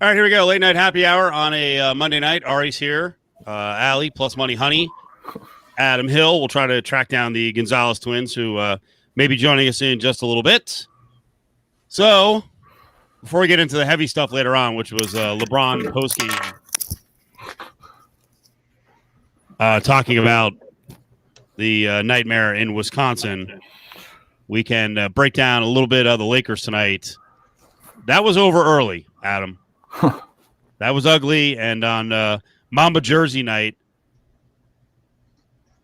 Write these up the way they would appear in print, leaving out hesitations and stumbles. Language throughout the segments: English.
All right, here we go. Late night happy hour on a Monday night. Ari's here. Allie, plus money, honey. Adam Hill. We'll try to track down the Gonzalez twins who may be joining us in just a little bit. So, before we get into the heavy stuff later on, which was LeBron postgame talking about the nightmare in Wisconsin, we can break down a little bit of the Lakers tonight. That was over early, Adam. That was ugly. And on Mamba Jersey night,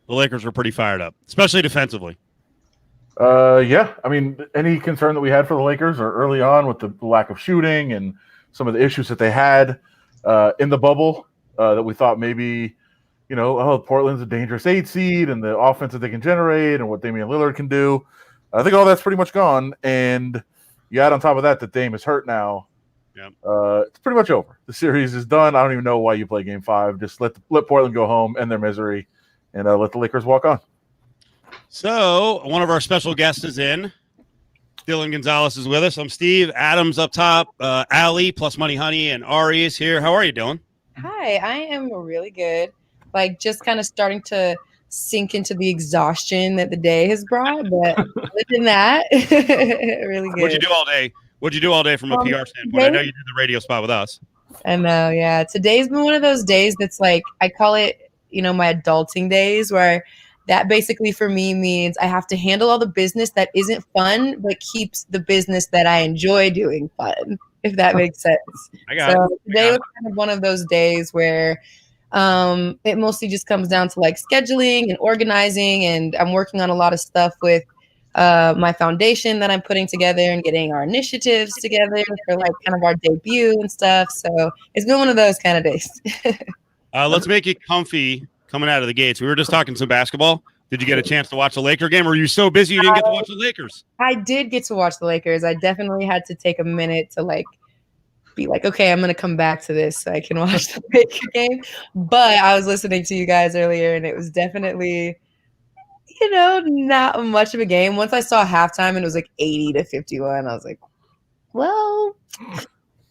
the Lakers were pretty fired up, especially defensively. Yeah. I mean, any concern that we had for the Lakers or early on with the lack of shooting and some of the issues that they had in the bubble that we thought maybe, Portland's a dangerous 8 seed and the offense that they can generate and what Damian Lillard can do. I think all that's pretty much gone. And you add on top of that Dame is hurt now. Yep. It's pretty much over. The series is done. I don't even know why you play Game 5. Just let Portland go home, end their misery, and let the Lakers walk on. So one of our special guests is in. Dylan Gonzalez is with us. I'm Steve. Adam's up top. Allie, plus money, honey, and Ari is here. How are you, Dylan? Hi, I am really good. Just kind of starting to sink into the exhaustion that the day has brought, but other than that, really good. What'd you do all day? What'd you do all day from a PR standpoint? I know you did the radio spot with us. I know, yeah. Today's been one of those days that's I call it, my adulting days, where that basically for me means I have to handle all the business that isn't fun, but keeps the business that I enjoy doing fun, if that makes sense. Today was kind of one of those days where it mostly just comes down to scheduling and organizing, and I'm working on a lot of stuff with my foundation that I'm putting together and getting our initiatives together for kind of our debut and stuff. So it's been one of those kind of days. Let's make it comfy coming out of the gates. We were just talking some basketball. Did you get a chance to watch the Laker game, or were you so busy you didn't get to watch the Lakers? I did get to watch the Lakers. I definitely had to take a minute to be okay, I'm going to come back to this so I can watch the Laker game. But I was listening to you guys earlier, and it was definitely not much of a game. Once I saw halftime and it was 80-51, I was like, well,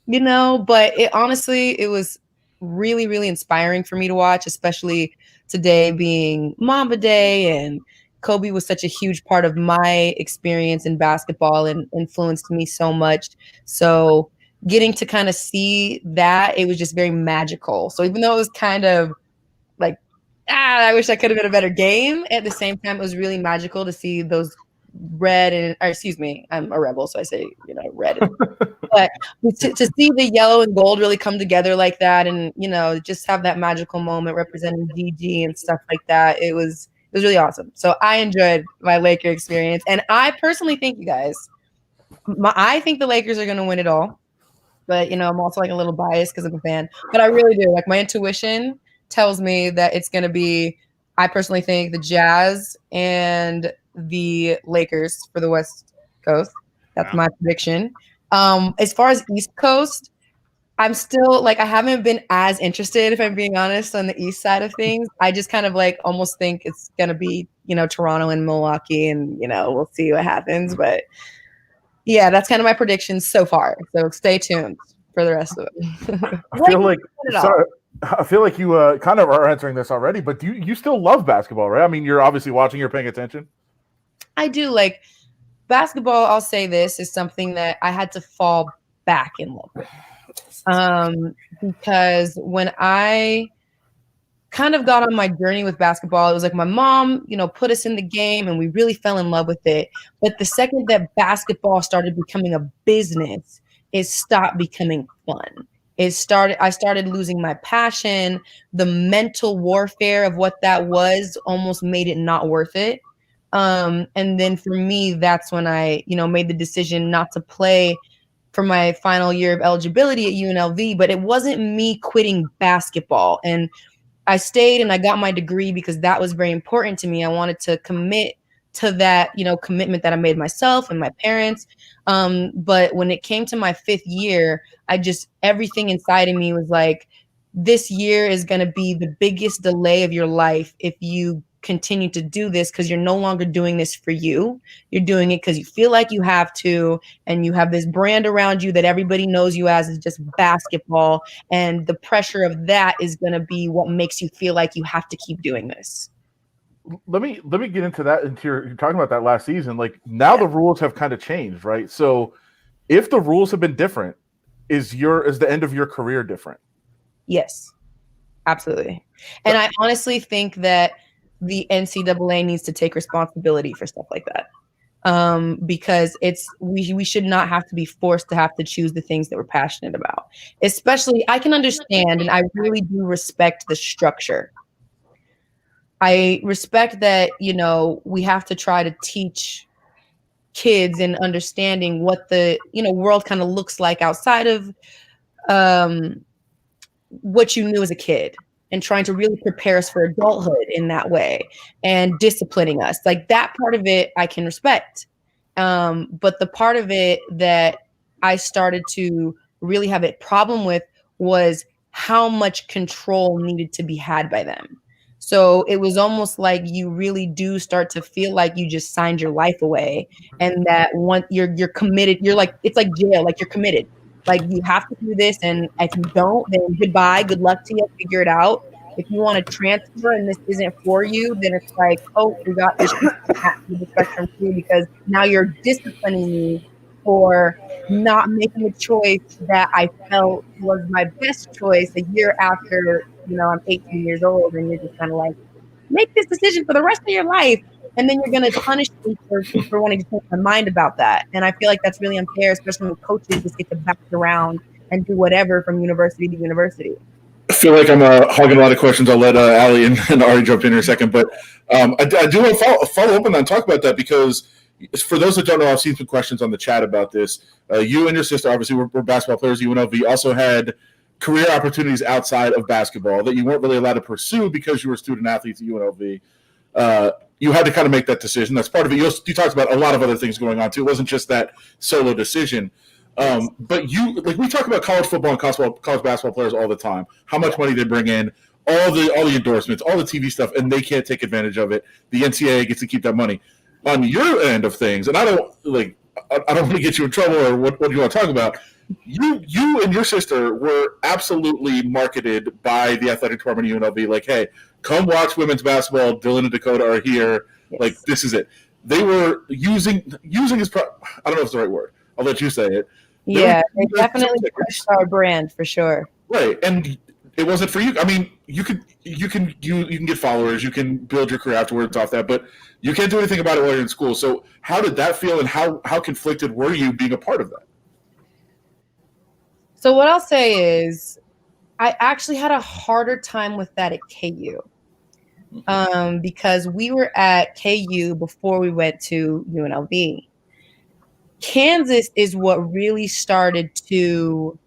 but it was really, really inspiring for me to watch, especially today being Mamba Day, and Kobe was such a huge part of my experience in basketball and influenced me so much. So getting to kind of see that, it was just very magical. So even though it was kind of I wish I could have been a better game, at the same time, it was really magical to see those I'm a rebel, so I say, red. But to see the yellow and gold really come together like that, and, just have that magical moment representing DG and stuff like that, it was really awesome. So I enjoyed my Laker experience. And I personally think, you guys, I think the Lakers are going to win it all. But, I'm also a little biased because I'm a fan. But I really do. My intuition tells me that it's going to be, I personally think, the Jazz and the Lakers for the West Coast. That's my prediction. As far as East Coast, I'm still I haven't been as interested, if I'm being honest, on the East side of things. I just kind of almost think it's going to be, Toronto and Milwaukee, and, we'll see what happens. But yeah, that's kind of my predictions so far. So stay tuned for the rest of it. I feel like you kind of are answering this already, but do you still love basketball, right? I mean, you're obviously watching, you're paying attention. I do. Basketball, I'll say this, is something that I had to fall back in love with. Because when I kind of got on my journey with basketball, it was my mom, put us in the game and we really fell in love with it. But the second that basketball started becoming a business, it stopped becoming fun. I started losing my passion. The mental warfare of what that was almost made it not worth it. And then for me, that's when I, made the decision not to play for my final year of eligibility at UNLV, but it wasn't me quitting basketball. And I stayed and I got my degree because that was very important to me. I wanted to commit to that, commitment that I made myself and my parents. But when it came to my 5th year, everything inside of me was this year is going to be the biggest delay of your life if you continue to do this because you're no longer doing this for you. You're doing it because you feel like you have to, and you have this brand around you that everybody knows you as is just basketball. And the pressure of that is going to be what makes you feel like you have to keep doing this. Let me get into that. You're talking about that last season. Like now the rules have kind of changed, right? So if the rules have been different, is the end of your career different? Yes, absolutely. And I honestly think that the NCAA needs to take responsibility for stuff like that. Because we should not have to be forced to have to choose the things that we're passionate about. Especially, I can understand, and I really do respect the structure. I respect that, we have to try to teach kids and understanding what the, world kind of looks like outside of what you knew as a kid, and trying to really prepare us for adulthood in that way and disciplining us. Like that part of it I can respect. But the part of it that I started to really have a problem with was how much control needed to be had by them. So it was almost like you really do start to feel like you just signed your life away, and that once you're committed, you're like, it's like jail, like you're committed. Like you have to do this, and if you don't, then goodbye, good luck to you, figure it out. If you want to transfer and this isn't for you, then it's like, oh, we got this the spectrum too, because now you're disciplining me for not making a choice that I felt was my best choice a year after, I'm 18 years old, and you're just kind of like, make this decision for the rest of your life. And then you're going to punish me for wanting to change my mind about that. And I feel like that's really unfair, especially when coaches just get to bounce around and do whatever from university to university. I feel like I'm hogging a lot of questions. I'll let Ali and Ari jump in a second. But I do want to follow up on that and talk about that, because for those that don't know, I've seen some questions on the chat about this. You and your sister obviously were basketball players. UNLV also had career opportunities outside of basketball that you weren't really allowed to pursue because you were student athletes at UNLV. You had to kind of make that decision. That's part of it. You talked about a lot of other things going on too. It wasn't just that solo decision. But we talk about college football and college basketball players all the time. How much money they bring in, all the endorsements, all the TV stuff, and they can't take advantage of it. The NCAA gets to keep that money. On your end of things, and I don't want to get you in trouble or what do you want to talk about. You and your sister were absolutely marketed by the athletic department of UNLV. Like, hey, come watch women's basketball. Dylan and Dakota are here. Yes. Like, this is it. They were using his. I don't know if it's the right word. I'll let you say it. They definitely pushed our brand for sure. Right, and it wasn't for you. I mean, you can get followers. You can build your career afterwards off that, but you can't do anything about it while you're in school. So, how did that feel, and how conflicted were you being a part of that? So what I'll say is I actually had a harder time with that at KU, because we were at KU before we went to UNLV. Kansas is what really started to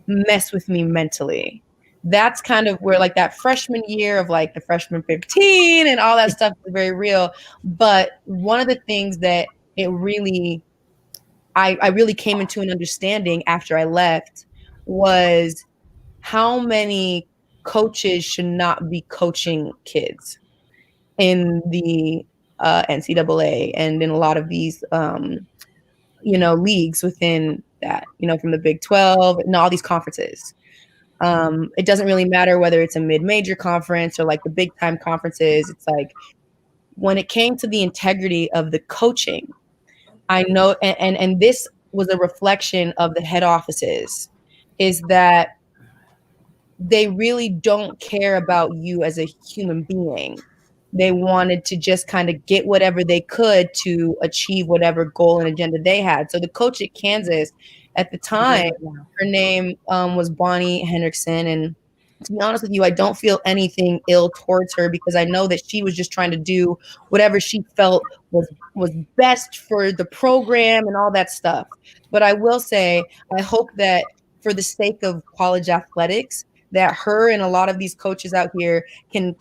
mess with me mentally. That's kind of where like that freshman year of like the freshman 15 and all that stuff is very real. But one of the things that it really I really came into an understanding after I left was how many coaches should not be coaching kids in the NCAA and in a lot of these, leagues within that, from the Big 12 and all these conferences. It doesn't really matter whether it's a mid-major conference or like the big time conferences. It's like when it came to the integrity of the coaching, I know, and this was a reflection of the head offices, is that they really don't care about you as a human being. They wanted to just kind of get whatever they could to achieve whatever goal and agenda they had. So the coach at Kansas at the time, her name was Bonnie Hendrickson, and to be honest with you, I don't feel anything ill towards her because I know that she was just trying to do whatever she felt was best for the program and all that stuff. But I will say, I hope that for the sake of college athletics, that her and a lot of these coaches out here can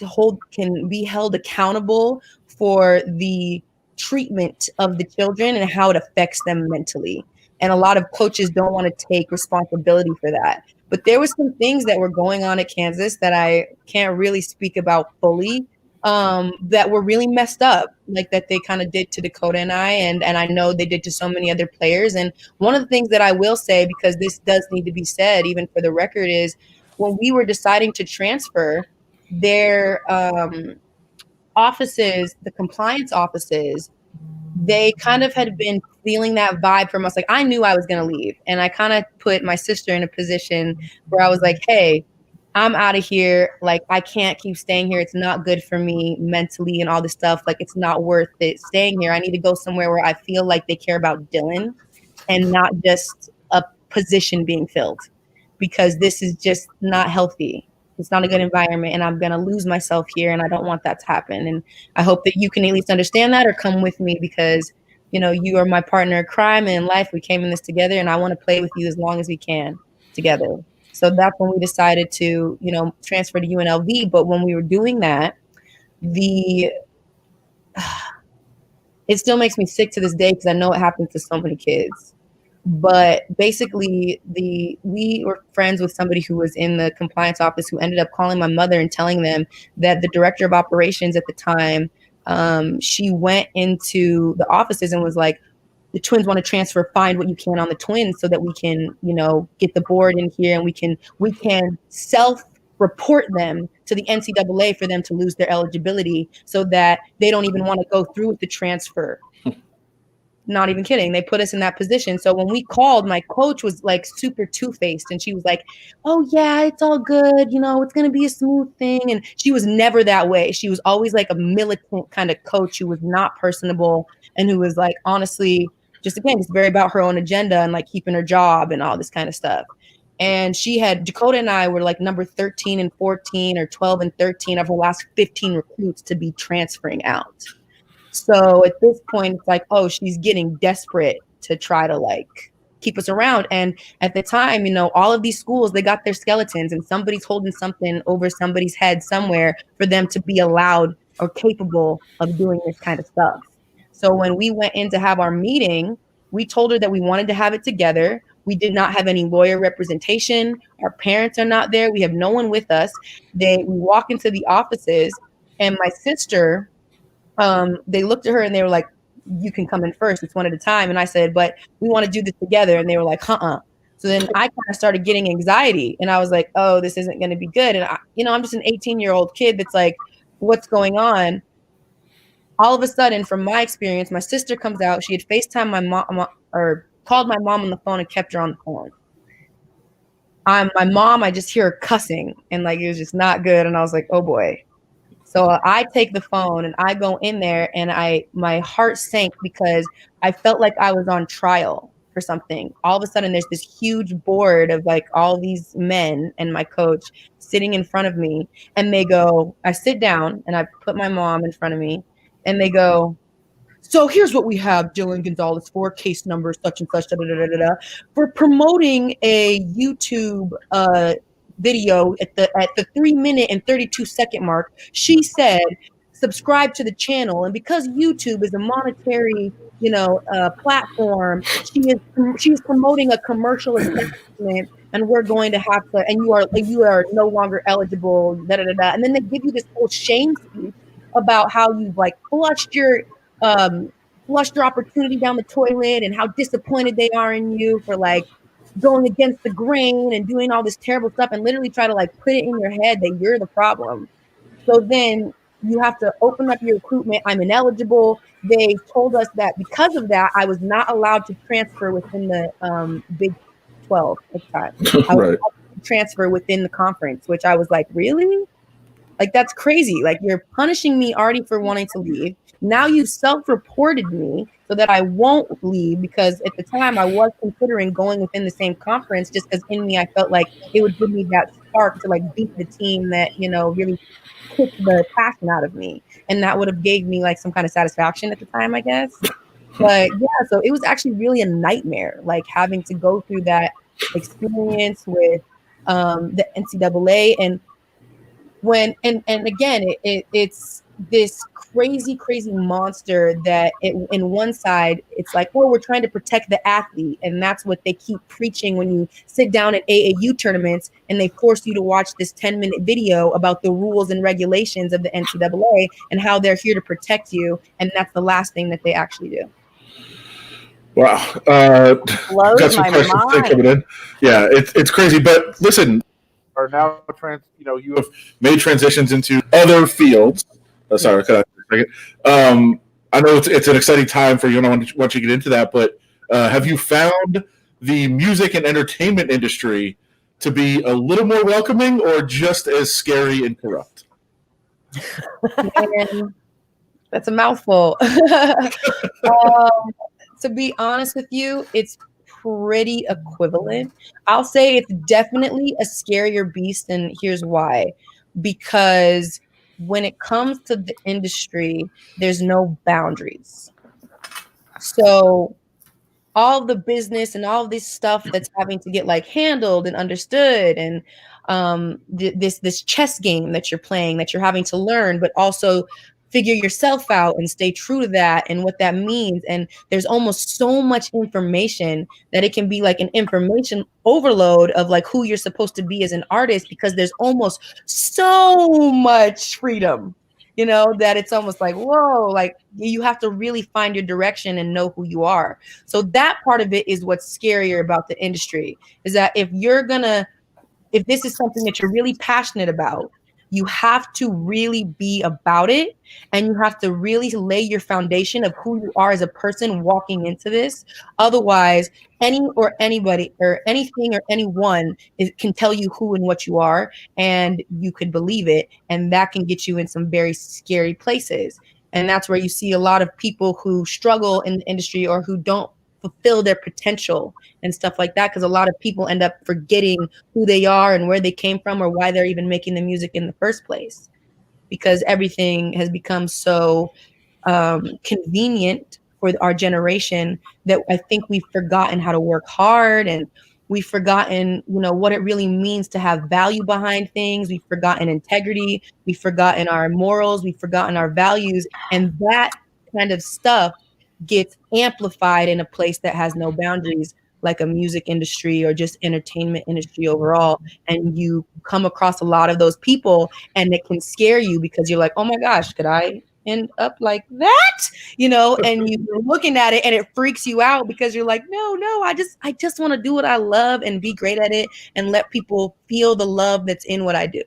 be held accountable for the treatment of the children and how it affects them mentally. And a lot of coaches don't want to take responsibility for that. But there were some things that were going on at Kansas that I can't really speak about fully that were really messed up, like that they kind of did to Dakota and I know they did to so many other players. And one of the things that I will say, because this does need to be said, even for the record, is when we were deciding to transfer, their offices, the compliance offices, they kind of had been feeling that vibe from us. Like, I knew I was going to leave, and I kind of put my sister in a position where I was like, hey, I'm out of here. Like, I can't keep staying here. It's not good for me mentally and all this stuff. Like, it's not worth it staying here. I need to go somewhere where I feel like they care about Dylan and not just a position being filled, because this is just not healthy. It's not a good environment, and I'm going to lose myself here, and I don't want that to happen. And I hope that you can at least understand that or come with me, because, you know, you are my partner in crime and in life. We came in this together, and I want to play with you as long as we can together. So that's when we decided to, you know, transfer to UNLV. But when we were doing that, it still makes me sick to this day, because I know it happens to so many kids. But basically, we were friends with somebody who was in the compliance office, who ended up calling my mother and telling them that the director of operations at the time, she went into the offices and was like, the Twins want to transfer, find what you can on the Twins so that we can, you know, get the board in here, and we can self-report them to the NCAA for them to lose their eligibility, so that they don't even want to go through with the transfer. Not even kidding. They put us in that position. So when we called, my coach was like super two-faced, and she was like, oh yeah, it's all good. You know, it's going to be a smooth thing. And she was never that way. She was always like a militant kind of coach who was not personable, and who was like, honestly, just again, it's very about her own agenda and like keeping her job and all this kind of stuff. And Dakota and I were like number 13 and 14 or 12 and 13 of her last 15 recruits to be transferring out. So at this point, it's like, oh, she's getting desperate to try to like keep us around. And at the time, you know, all of these schools, they got their skeletons, and somebody's holding something over somebody's head somewhere for them to be allowed or capable of doing this kind of stuff. So when we went in to have our meeting, we told her that we wanted to have it together. We did not have any lawyer representation. Our parents are not there. We have no one with us. We walk into the offices, and my sister, they looked at her and they were like, you can come in first. It's one at a time. And I said, but we want to do this together. And they were like, So then I kind of started getting anxiety, and I was like, oh, this isn't going to be good. And I'm just an 18-year-old kid that's like, what's going on? All of a sudden, from my experience, my sister comes out. She had FaceTimed my mom, or called my mom on the phone and kept her on the phone. My mom, I just hear her cussing, and like, it was just not good. And I was like, oh boy. So I take the phone and I go in there, and my heart sank, because I felt like I was on trial for something. All of a sudden, there's this huge board of like all these men and my coach sitting in front of me, and they go, I sit down and I put my mom in front of me, and they go, so here's what we have Dylan Gonzalez for, case number such and such, for promoting a YouTube video at the 3-minute and 32-second mark. She said, subscribe to the channel, and because YouTube is a monetary, platform, she's promoting a commercial establishment, and we're going to have to, and you are no longer eligible, and then they give you this whole shame speech about how you've like flushed your opportunity down the toilet, and how disappointed they are in you for like going against the grain and doing all this terrible stuff, and literally try to like put it in your head that you're the problem. So then you have to open up your recruitment. I'm ineligible. They told us that because of that, I was not allowed to transfer within the Big 12 at the time. I was allowed to transfer within the conference, which I was like, really? Like, that's crazy. Like, you're punishing me already for wanting to leave. Now you self-reported me so that I won't leave, because at the time I was considering going within the same conference, just because in me I felt like it would give me that spark to like beat the team that, really kicked the passion out of me. And that would have gave me like some kind of satisfaction at the time, I guess. But yeah, so it was actually really a nightmare, like having to go through that experience with the NCAA. And and again, it's this crazy monster that in one side it's like, oh, we're trying to protect the athlete, and that's what they keep preaching when you sit down at AAU tournaments and they force you to watch this 10-minute video about the rules and regulations of the NCAA and how they're here to protect you, and that's the last thing that they actually do. Wow. Blows Got some my questions coming mind. in. Yeah, it's crazy. But listen, are now you have made transitions into other fields. Sorry, cut out for a second. I know it's an exciting time for you, and I want you to get into that. But have you found the music and entertainment industry to be a little more welcoming, or just as scary and corrupt? Man, that's a mouthful. To be honest with you, it's pretty equivalent. I'll say it's definitely a scarier beast, and here's why. Because when it comes to the industry, there's no boundaries. So all the business and all this stuff that's having to get like handled and understood, and this chess game that you're playing, that you're having to learn, but also figure yourself out and stay true to that and what that means. And there's almost so much information that it can be like an information overload of like who you're supposed to be as an artist, because there's almost so much freedom, that it's almost like, whoa, like you have to really find your direction and know who you are. So that part of it is what's scarier about the industry, is that if this is something that you're really passionate about, you have to really be about it, and you have to really lay your foundation of who you are as a person walking into this. Otherwise, any or anybody or anything or anyone can tell you who and what you are, and you could believe it, and that can get you in some very scary places. And that's where you see a lot of people who struggle in the industry or who don't fulfill their potential and stuff like that, because a lot of people end up forgetting who they are and where they came from or why they're even making the music in the first place, because everything has become so convenient for our generation that I think we've forgotten how to work hard, and we've forgotten what it really means to have value behind things. We've forgotten integrity, we've forgotten our morals, we've forgotten our values, and that kind of stuff gets amplified in a place that has no boundaries, like a music industry or just entertainment industry overall. And you come across a lot of those people, and it can scare you because you're like, oh my gosh, could I end up like that? And you're looking at it and it freaks you out because you're like, no, I just want to do what I love and be great at it and let people feel the love that's in what I do.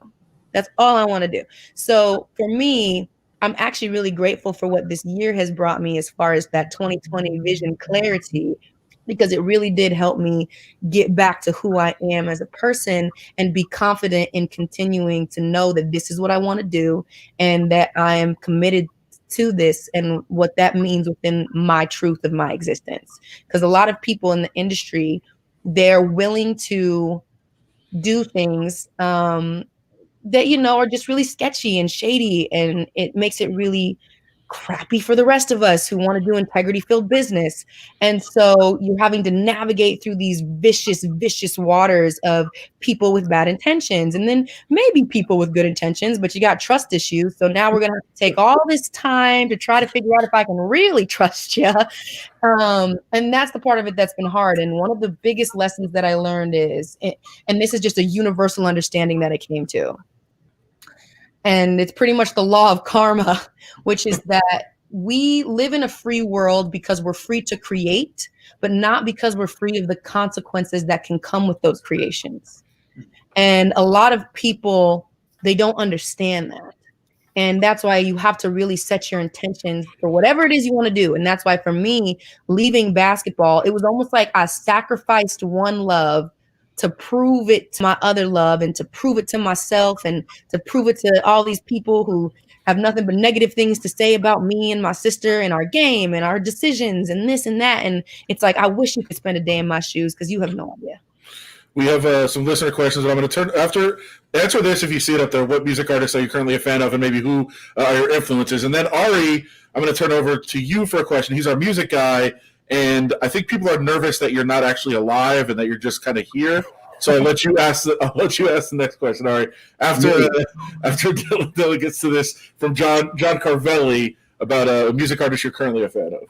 That's all I want to do. So for me, I'm actually really grateful for what this year has brought me as far as that 2020 vision clarity, because it really did help me get back to who I am as a person and be confident in continuing to know that this is what I want to do and that I am committed to this and what that means within my truth of my existence. Because a lot of people in the industry, they're willing to do things that are just really sketchy and shady, and it makes it really crappy for the rest of us who want to do integrity-filled business. And so you're having to navigate through these vicious waters of people with bad intentions, and then maybe people with good intentions, but you got trust issues. So now we're going to have to take all this time to try to figure out if I can really trust you. And that's the part of it that's been hard. And one of the biggest lessons that I learned is, and this is just a universal understanding that I came to, and it's pretty much the law of karma, which is that we live in a free world because we're free to create, but not because we're free of the consequences that can come with those creations. And a lot of people, they don't understand that. And that's why you have to really set your intentions for whatever it is you want to do. And that's why for me, leaving basketball, it was almost like I sacrificed one love to prove it to my other love, and to prove it to myself, and to prove it to all these people who have nothing but negative things to say about me and my sister and our game and our decisions and this and that. And it's like, I wish you could spend a day in my shoes, because you have no idea. We have some listener questions that I'm going to answer this if you see it up there. What music artists are you currently a fan of, and maybe who are your influences? And then Ari, I'm going to turn over to you for a question. He's our music guy, and I think people are nervous that you're not actually alive and that you're just kind of here. So I'll let you ask the next question. All right. After Dylan gets to this from John Carvelli about a music artist you're currently a fan of.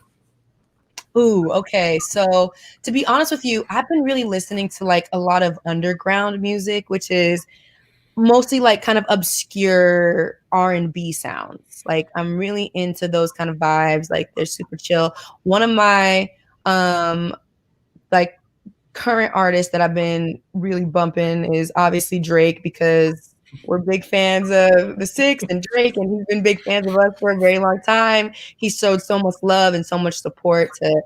Ooh, okay. So to be honest with you, I've been really listening to like a lot of underground music, which is mostly like kind of obscure R&B sounds. Like I'm really into those kind of vibes. Like they're super chill. One of my like current artists that I've been really bumping is obviously Drake, because we're big fans of the Six and Drake, and he's been big fans of us for a very long time. He showed so much love and so much support to,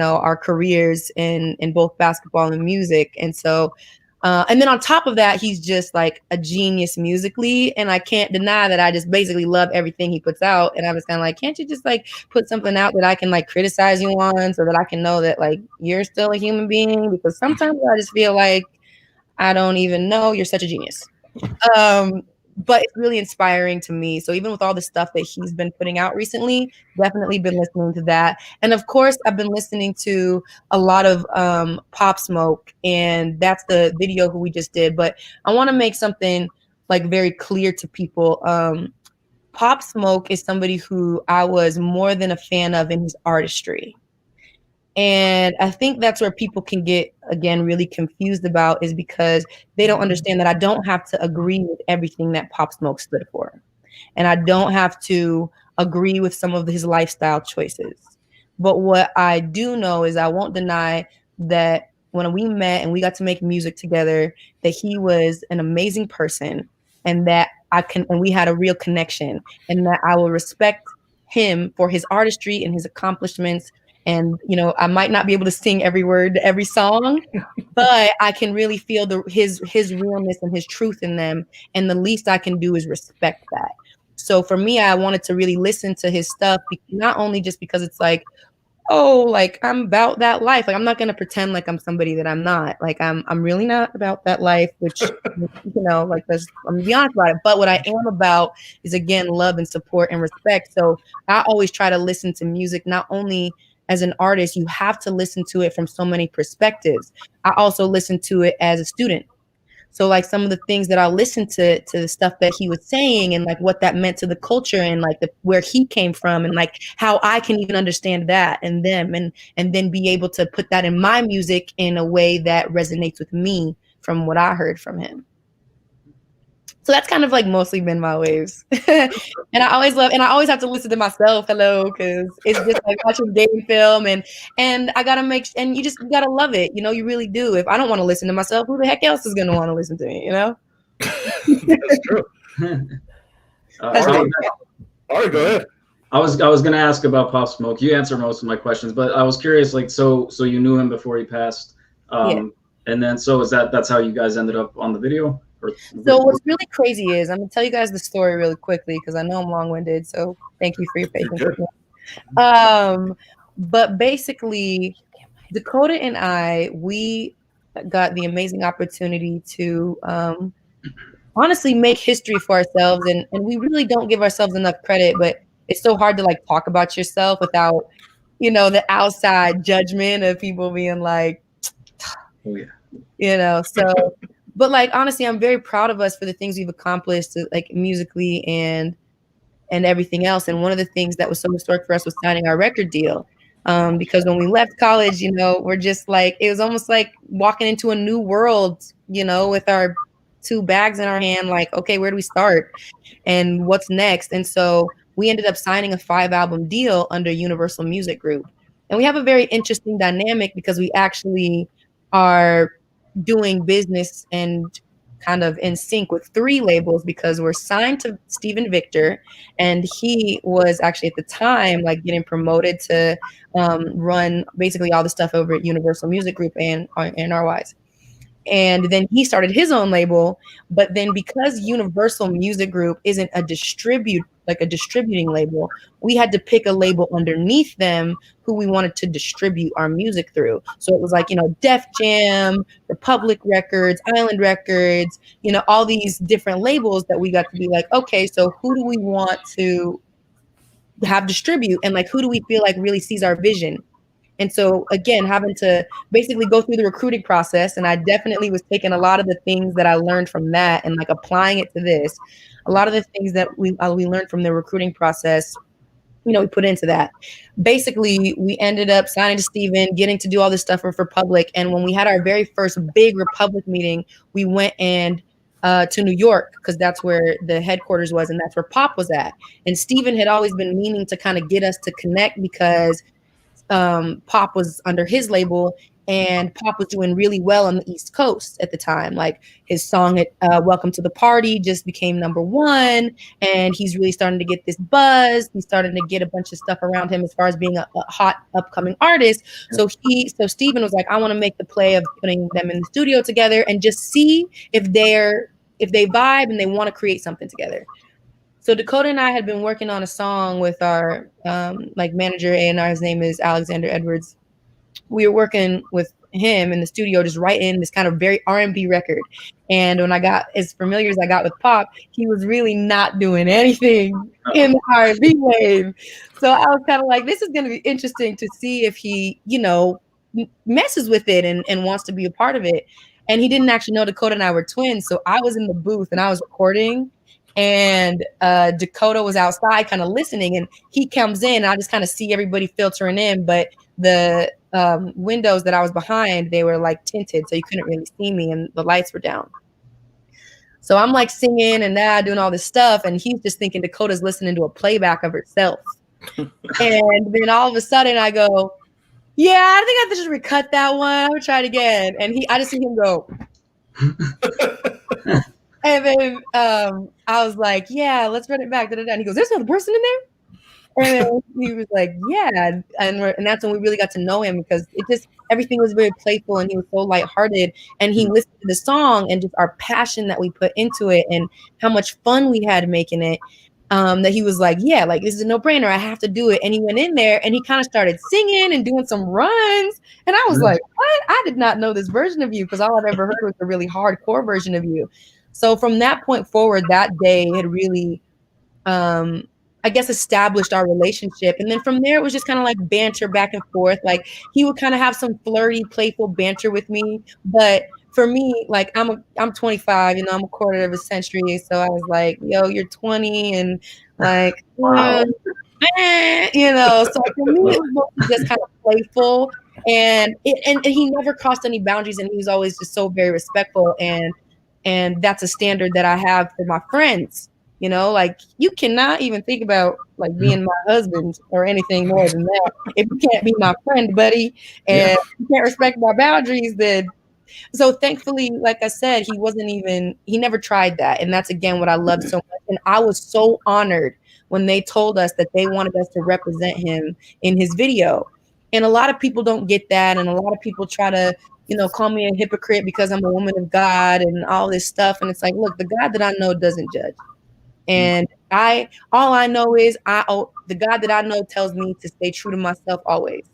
our careers in both basketball and music. And so, and then on top of that, he's just like a genius musically. And I can't deny that I just basically love everything he puts out. And I was kind of like, can't you just like put something out that I can like criticize you on, so that I can know that like you're still a human being? Because sometimes I just feel like I don't even know you're such a genius. But it's really inspiring to me. So even with all the stuff that he's been putting out recently, definitely been listening to that. And of course, I've been listening to a lot of Pop Smoke, and that's the video who we just did. But I want to make something like very clear to people. Pop Smoke is somebody who I was more than a fan of in his artistry. And I think that's where people can get, again, really confused about, is because they don't understand that I don't have to agree with everything that Pop Smoke stood for. And I don't have to agree with some of his lifestyle choices. But what I do know is I won't deny that when we met and we got to make music together, that he was an amazing person, and that and we had a real connection, and that I will respect him for his artistry and his accomplishments. And, I might not be able to sing every word to every song, but I can really feel his realness and his truth in them. And the least I can do is respect that. So for me, I wanted to really listen to his stuff, not only just because it's like, oh, like I'm about that life. Like I'm not going to pretend like I'm somebody that I'm not. Like I'm really not about that life, which, like I'm gonna be honest about it. But what I am about is, again, love and support and respect. So I always try to listen to music, not only as an artist, you have to listen to it from so many perspectives. I also listen to it as a student. So like some of the things that I listened to the stuff that he was saying, and like what that meant to the culture, and like where he came from, and like how I can even understand that and them, and then be able to put that in my music in a way that resonates with me from what I heard from him. So that's kind of like mostly been my waves. And I always have to listen to myself, because it's just like watching game film, and I gotta and you gotta love it. You really do. If I don't want to listen to myself, who the heck else is going to want to listen to me, That's true. All right, go ahead. I was going to ask about Pop Smoke. You answered most of my questions, but I was curious, like, so you knew him before he passed. Yeah. And then, so that's how you guys ended up on the video? So what's really crazy is, I'm gonna tell you guys the story really quickly, because I know I'm long-winded. So thank you for your patience. But basically, Dakota and I, we got the amazing opportunity to honestly make history for ourselves, and we really don't give ourselves enough credit. But it's so hard to like talk about yourself without, the outside judgment of people being like, oh yeah, So. But like, honestly, I'm very proud of us for the things we've accomplished, like musically and everything else. And one of the things that was so historic for us was signing our record deal. Because when we left college, we're just like, it was almost like walking into a new world, with our 2 bags in our hand, like, okay, where do we start and what's next? And so we ended up signing a 5-album deal under Universal Music Group. And we have a very interesting dynamic, because we actually are doing business and kind of in sync with 3 labels, because we're signed to Stephen Victor, and he was actually at the time like getting promoted to run basically all the stuff over at Universal Music Group and RYs. And then he started his own label. But then because Universal Music Group isn't a distributing label, we had to pick a label underneath them who we wanted to distribute our music through. So it was like, Def Jam, Republic Records, Island Records, all these different labels that we got to be like, okay, so who do we want to have distribute, and like who do we feel like really sees our vision? And so again, having to basically go through the recruiting process, and I definitely was taking a lot of the things that I learned from that and like applying it to this. A lot of the things that we learned from the recruiting process, we put into that. Basically, we ended up signing to Steven, getting to do all this stuff for Republic. And when we had our very first big Republic meeting, we went to New York, because that's where the headquarters was, and that's where Pop was at. And Steven had always been meaning to kind of get us to connect, because Pop was under his label, and Pop was doing really well on the East Coast at the time. Like his song Welcome to the Party just became #1, and he's really starting to get this buzz. He's starting to get a bunch of stuff around him as far as being a hot upcoming artist. So Steven was like, I want to make the play of putting them in the studio together and just see if they vibe and they want to create something together. So Dakota and I had been working on a song with our manager A&R. His name is Alexander Edwards. We were working with him in the studio, just writing this kind of very R&B record. And when I got as familiar as I got with Pop, he was really not doing anything in the R&B wave. So I was kind of like, this is going to be interesting to see if he, messes with it and wants to be a part of it. And he didn't actually know Dakota and I were twins. So I was in the booth and I was recording, and Dakota was outside kind of listening, and he comes in and I just kind of see everybody filtering in, but the windows that I was behind, they were like tinted, so you couldn't really see me, and the lights were down. So I'm like singing and doing all this stuff, and he's just thinking Dakota's listening to a playback of herself. And then all of a sudden I go, yeah, I think I have to just recut that one. I'm gonna try it again. And I just see him go. And then I was like, yeah, let's run it back. And he goes, there's another person in there? And then he was like, yeah. And that's when we really got to know him, because everything was very playful, and he was so lighthearted. And he listened to the song and just our passion that we put into it and how much fun we had making it, that he was like, yeah, like this is a no-brainer. I have to do it. And he went in there and he kind of started singing and doing some runs. And I was like, what? I did not know this version of you, because all I've ever heard was a really hardcore version of you. So from that point forward, that day had really, I guess, established our relationship. And then from there, it was just kind of like banter back and forth. Like he would kind of have some flirty, playful banter with me. But for me, like I'm 25, I'm a quarter of a century. So I was like, yo, you're 20, and like, wow. So for me, it was mostly just kind of playful. And he never crossed any boundaries, and he was always just so very respectful. And that's a standard that I have for my friends. Like you cannot even think about like being my husband or anything more than that if you can't be my friend, buddy, and you can't respect my boundaries. Then, so thankfully, like I said, he never tried that, and that's again what I love so much. And I was so honored when they told us that they wanted us to represent him in his video. And a lot of people don't get that, and a lot of people try to call me a hypocrite because I'm a woman of God and all this stuff. And it's like, look, the God that I know doesn't judge. And all I know is the God that I know tells me to stay true to myself always.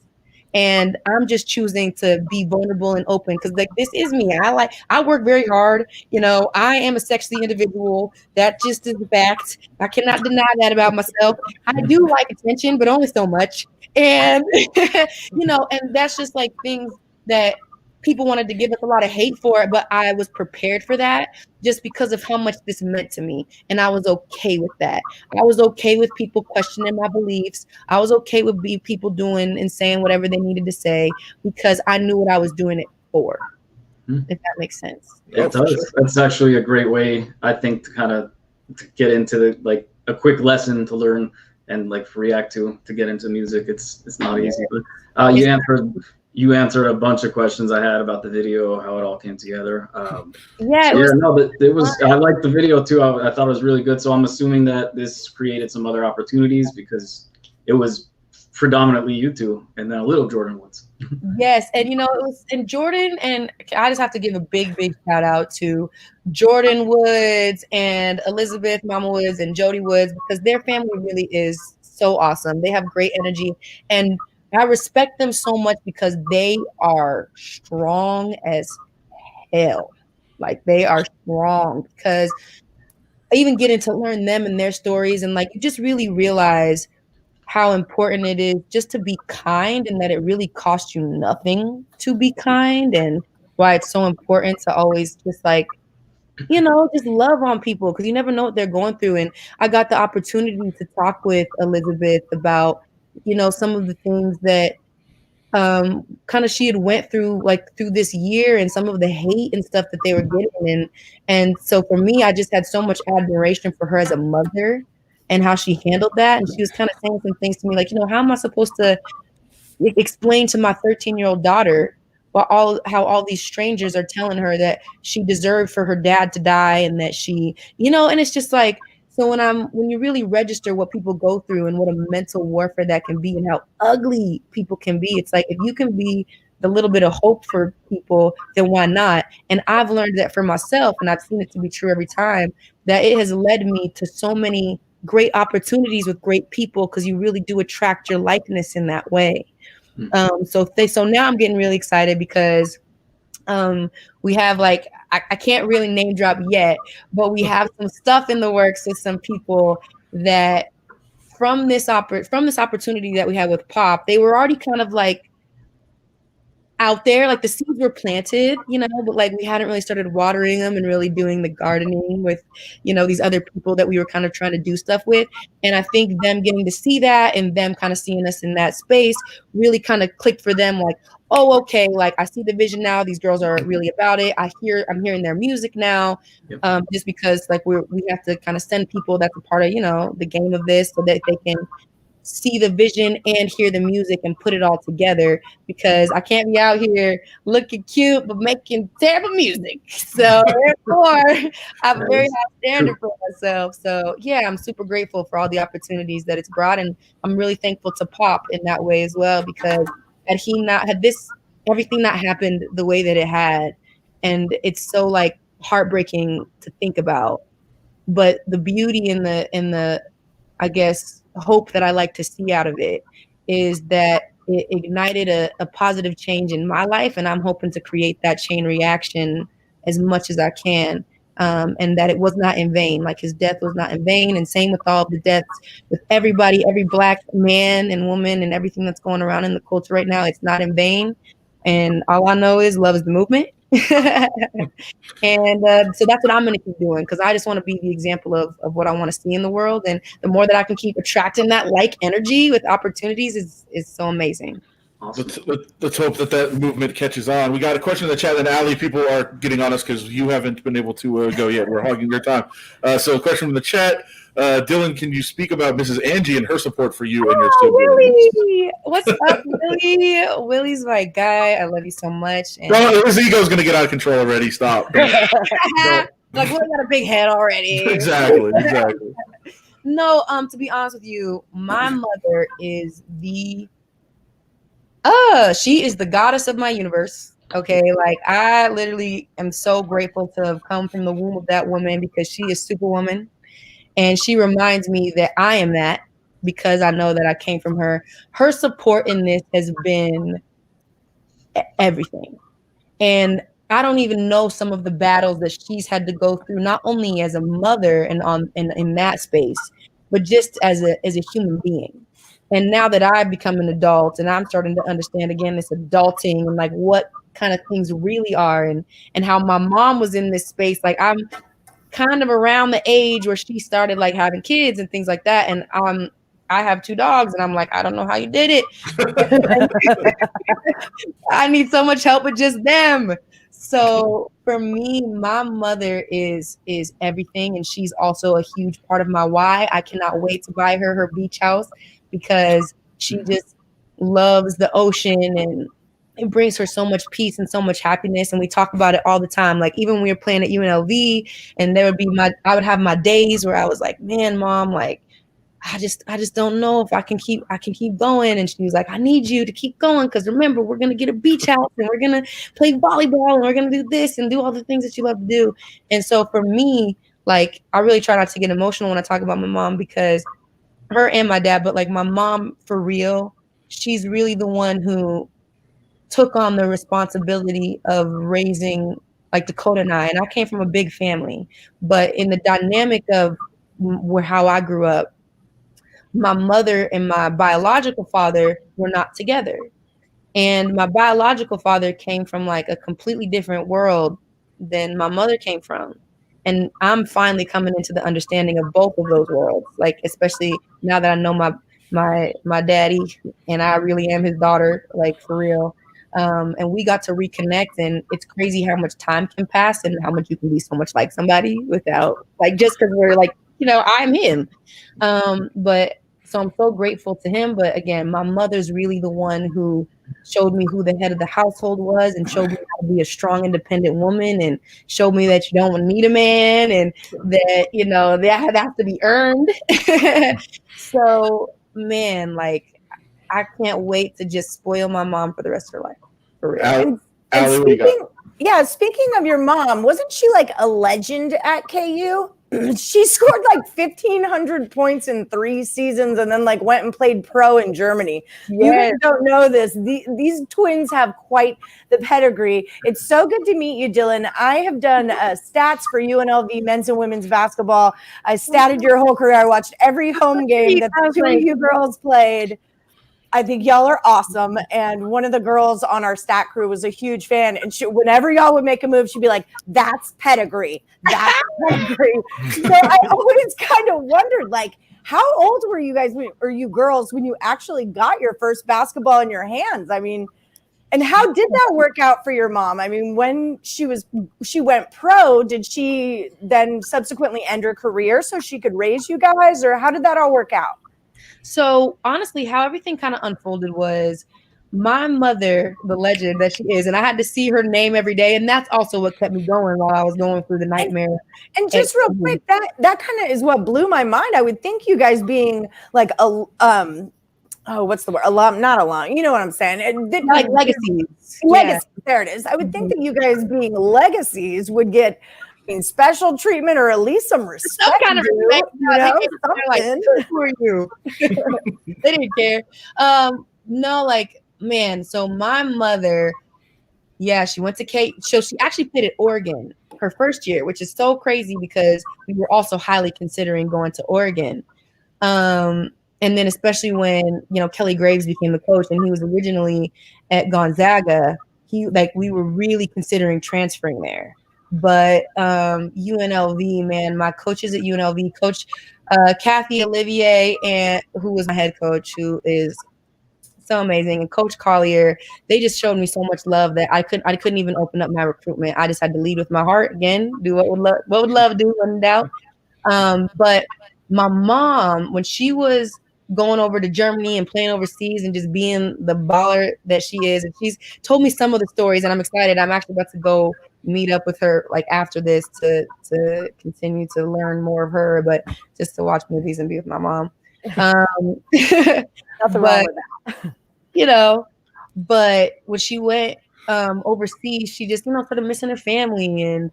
And I'm just choosing to be vulnerable and open, because like this is me. I work very hard. I am a sexy individual. That just is a fact. I cannot deny that about myself. I do like attention, but only so much. And and that's just like things that people wanted to give us a lot of hate for it, but I was prepared for that just because of how much this meant to me. And I was okay with that. I was okay with people questioning my beliefs. I was okay with people doing and saying whatever they needed to say, because I knew what I was doing it for, if that makes sense. It does. That's actually a great way, I think, to kind of get into like a quick lesson to learn and like react to get into music. It's not easy, but you answered a bunch of questions I had about the video, how it all came together. I liked the video too. I thought it was really good. So I'm assuming that this created some other opportunities, because it was predominantly you two and then a little Jordan Woods. Yes. And it was in Jordan, and I just have to give a big shout out to Jordan Woods and Elizabeth Mama Woods and Jody Woods, because their family really is so awesome. They have great energy, and I respect them so much because they are strong as hell. Like they are strong, because even getting to learn them and their stories, and like you just really realize how important it is just to be kind, and that it really costs you nothing to be kind, and why it's so important to always just like, just love on people, because you never know what they're going through. And I got the opportunity to talk with Elizabeth about, some of the things that kind of she had went through, like through this year, and some of the hate and stuff that they were getting. And so for me, I just had so much admiration for her as a mother and how she handled that. And she was kind of saying some things to me like, how am I supposed to explain to my 13-year-old daughter how all these strangers are telling her that she deserved for her dad to die, and that she, and it's just like, so when you really register what people go through and what a mental warfare that can be, and how ugly people can be, it's like, if you can be the little bit of hope for people, then why not? And I've learned that for myself, and I've seen it to be true every time, that it has led me to so many great opportunities with great people, because you really do attract your likeness in that way. So now I'm getting really excited because we have, like, I can't really name drop yet, but we have some stuff in the works with some people that from this opportunity that we had with Pop, they were already kind of like out there, like the seeds were planted, but like we hadn't really started watering them and really doing the gardening with, these other people that we were kind of trying to do stuff with. And I think them getting to see that and them kind of seeing us in that space really kind of clicked for them, like, oh, okay, like I see the vision now. These girls are really about it. I'm hearing their music now. Yep. Just because like we have to kind of send people that's a part of, the game of this, so that they can see the vision and hear the music and put it all together, because I can't be out here looking cute but making terrible music. So therefore, I have a very high standard for myself. So yeah, I'm super grateful for all the opportunities that it's brought, and I'm really thankful to Pop in that way as well, because had everything not happened the way that it had, and it's so like heartbreaking to think about, but the beauty in the I guess hope that I like to see out of it is that it ignited a positive change in my life, and I'm hoping to create that chain reaction as much as I can, and that it was not in vain. Like his death was not in vain, and same with all the deaths with everybody, every Black man and woman and everything that's going around in the culture right now. It's not in vain, and all I know is love is the movement. And so that's what I'm going to keep doing, because I just want to be the example of what I want to see in the world. And the more that I can keep attracting that like energy with opportunities is so amazing. Awesome. Let's hope that movement catches on. We got a question in the chat, and Ali, people are getting on us because you haven't been able to go yet. We're hogging your time. So a question from the chat. Dylan, can you speak about Mrs. Angie and her support for you and your siblings? Willie! What's up, Willie? Willie's my guy. I love you so much. And well, his ego's going to get out of control already. Stop. like, Willie got a big head already. Exactly. No, to be honest with you, my mother is she is the goddess of my universe. Okay, like I literally am so grateful to have come from the womb of that woman, because she is Superwoman. And she reminds me that I am that, because I know that I came from her. Her support in this has been everything. And I don't even know some of the battles that she's had to go through, not only as a mother and in that space, but just as a human being. And now that I've become an adult and I'm starting to understand again this adulting and like what kind of things really are, and how my mom was in this space, like I'm kind of around the age where she started like having kids and things like that. And I have 2 dogs, and I'm like, I don't know how you did it. I need so much help with just them. So for me, my mother is everything, and she's also a huge part of my why. I cannot wait to buy her beach house, because she just loves the ocean, and it brings her so much peace and so much happiness. And we talk about it all the time. Like even when we were playing at UNLV, and I would have my days where I was like, man, Mom, like I just don't know if I can keep going. And she was like, I need you to keep going, because remember, we're gonna get a beach house, and we're gonna play volleyball, and we're gonna do this and do all the things that you love to do. And so for me, like I really try not to get emotional when I talk about my mom, because her and my dad, but like my mom for real, she's really the one who took on the responsibility of raising like Dakota and I. And I came from a big family, but in the dynamic of how I grew up, my mother and my biological father were not together. And my biological father came from like a completely different world than my mother came from. And I'm finally coming into the understanding of both of those worlds. Like, especially now that I know my daddy and I really am his daughter, like for real. And we got to reconnect, and it's crazy how much time can pass and how much you can be so much like somebody without, like, just because we're like, I'm him. But so I'm so grateful to him. But again, my mother's really the one who showed me who the head of the household was, and showed me how to be a strong, independent woman, and showed me that you don't need a man, and that, that has to be earned. So, man, like, I can't wait to just spoil my mom for the rest of her life. For real. And speaking of your mom, wasn't she like a legend at KU? She scored like 1,500 points in 3 seasons and then like went and played pro in Germany. Yes. You guys don't know this. These twins have quite the pedigree. It's so good to meet you, Dylan. I have done stats for UNLV men's and women's basketball. I statted your whole career. I watched every home game that the two of you girls played. I think y'all are awesome. And one of the girls on our stat crew was a huge fan. And whenever y'all would make a move, she'd be like, that's pedigree. That's pedigree. So I always kind of wondered, like, how old were you guys, or you girls, when you actually got your first basketball in your hands? I mean, and how did that work out for your mom? I mean, when she went pro, did she then subsequently end her career so she could raise you guys? Or how did that all work out? So honestly, how everything kind of unfolded was my mother, the legend that she is, and I had to see her name every day. And that's also what kept me going while I was going through the nightmare. And just real quick, that kind of is what blew my mind. I would think you guys being like what's the word? Not alum. You know what I'm saying? Like legacies. Legacies. Yeah. There it is. I would think that you guys being legacies would get special treatment, or at least some respect. Some kind of respect. Like, who are you? They didn't care. No, like, man. So my mother, she went to K. So she actually played at Oregon her first year, which is so crazy because we were also highly considering going to Oregon. And then especially when, Kelly Graves became the coach, and he was originally at Gonzaga, we were really considering transferring there. But UNLV, man, my coaches at UNLV, Coach Kathy Olivier, and who was my head coach, who is so amazing, and Coach Collier, they just showed me so much love that I couldn't even open up my recruitment. I just had to lead with my heart again, do what would love do, when in doubt. But my mom, when she was going over to Germany and playing overseas and just being the baller that she is, and she's told me some of the stories, and I'm excited. I'm actually about to go meet up with her like after this to continue to learn more of her, but just to watch movies and be with my mom. Nothing wrong with that. But when she went overseas, she just started missing her family, and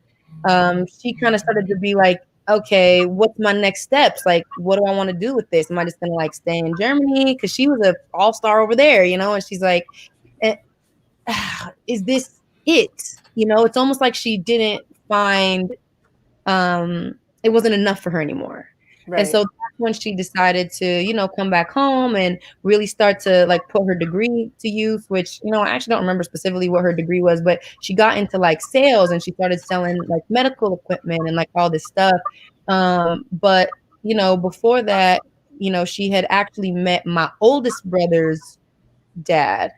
she kind of started to be like, okay, what's my next steps? Like, what do I want to do with this? Am I just gonna like stay in Germany? Because she was an all-star over there, and she's like, is this it? It's almost like she didn't find it wasn't enough for her anymore. Right. And so that's when she decided to, come back home and really start to like put her degree to use, which, I actually don't remember specifically what her degree was, but she got into like sales, and she started selling like medical equipment and like all this stuff. But, before that, she had actually met my oldest brother's dad,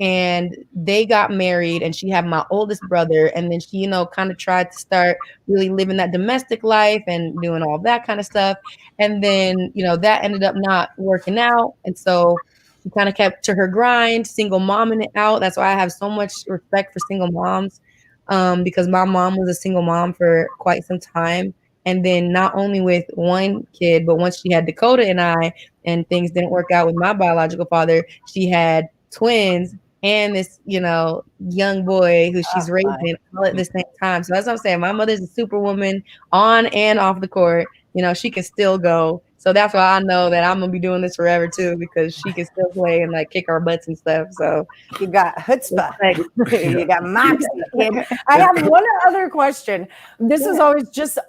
and they got married, and she had my oldest brother. And then she, kind of tried to start really living that domestic life and doing all that kind of stuff. And then, that ended up not working out. And so she kind of kept to her grind, single momming it out. That's why I have so much respect for single moms, because my mom was a single mom for quite some time. And then not only with one kid, but once she had Dakota and I, and things didn't work out with my biological father, she had twins and this, young boy who she's raising all at the same time. So that's what I'm saying. My mother's a superwoman on and off the court. she can still go. So that's why I know that I'm gonna be doing this forever too, because she can still play and like kick our butts and stuff. So you got chutzpah. like, You got moxie, kid. I have one other question. This is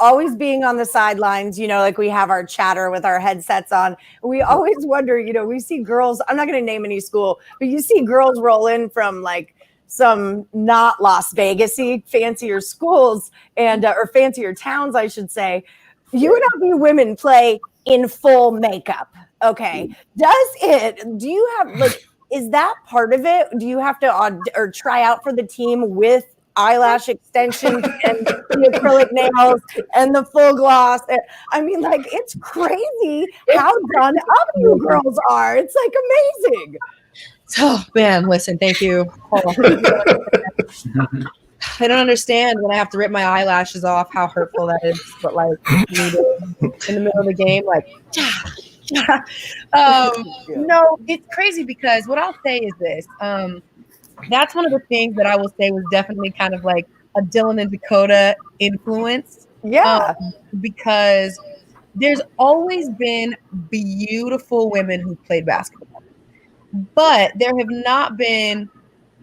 always being on the sidelines, like we have our chatter with our headsets on. We always wonder, we see girls, I'm not going to name any school, but you see girls roll in from like some not Las Vegas-y fancier schools and or fancier towns, I should say. UNLV women play in full makeup. Okay. Do you have like, is that part of it? Do you have to or try out for the team with eyelash extensions and the acrylic nails and the full gloss? I mean, like, it's crazy how done up you girls are. It's like amazing. Oh man, listen, thank you. I don't understand when I have to rip my eyelashes off how hurtful that is, but like in the middle of the game, like no, it's crazy because what I'll say is this. That's one of the things that I will say was definitely kind of like a Dylan and Dakota influence. Yeah. Because there's always been beautiful women who played basketball, but there have not been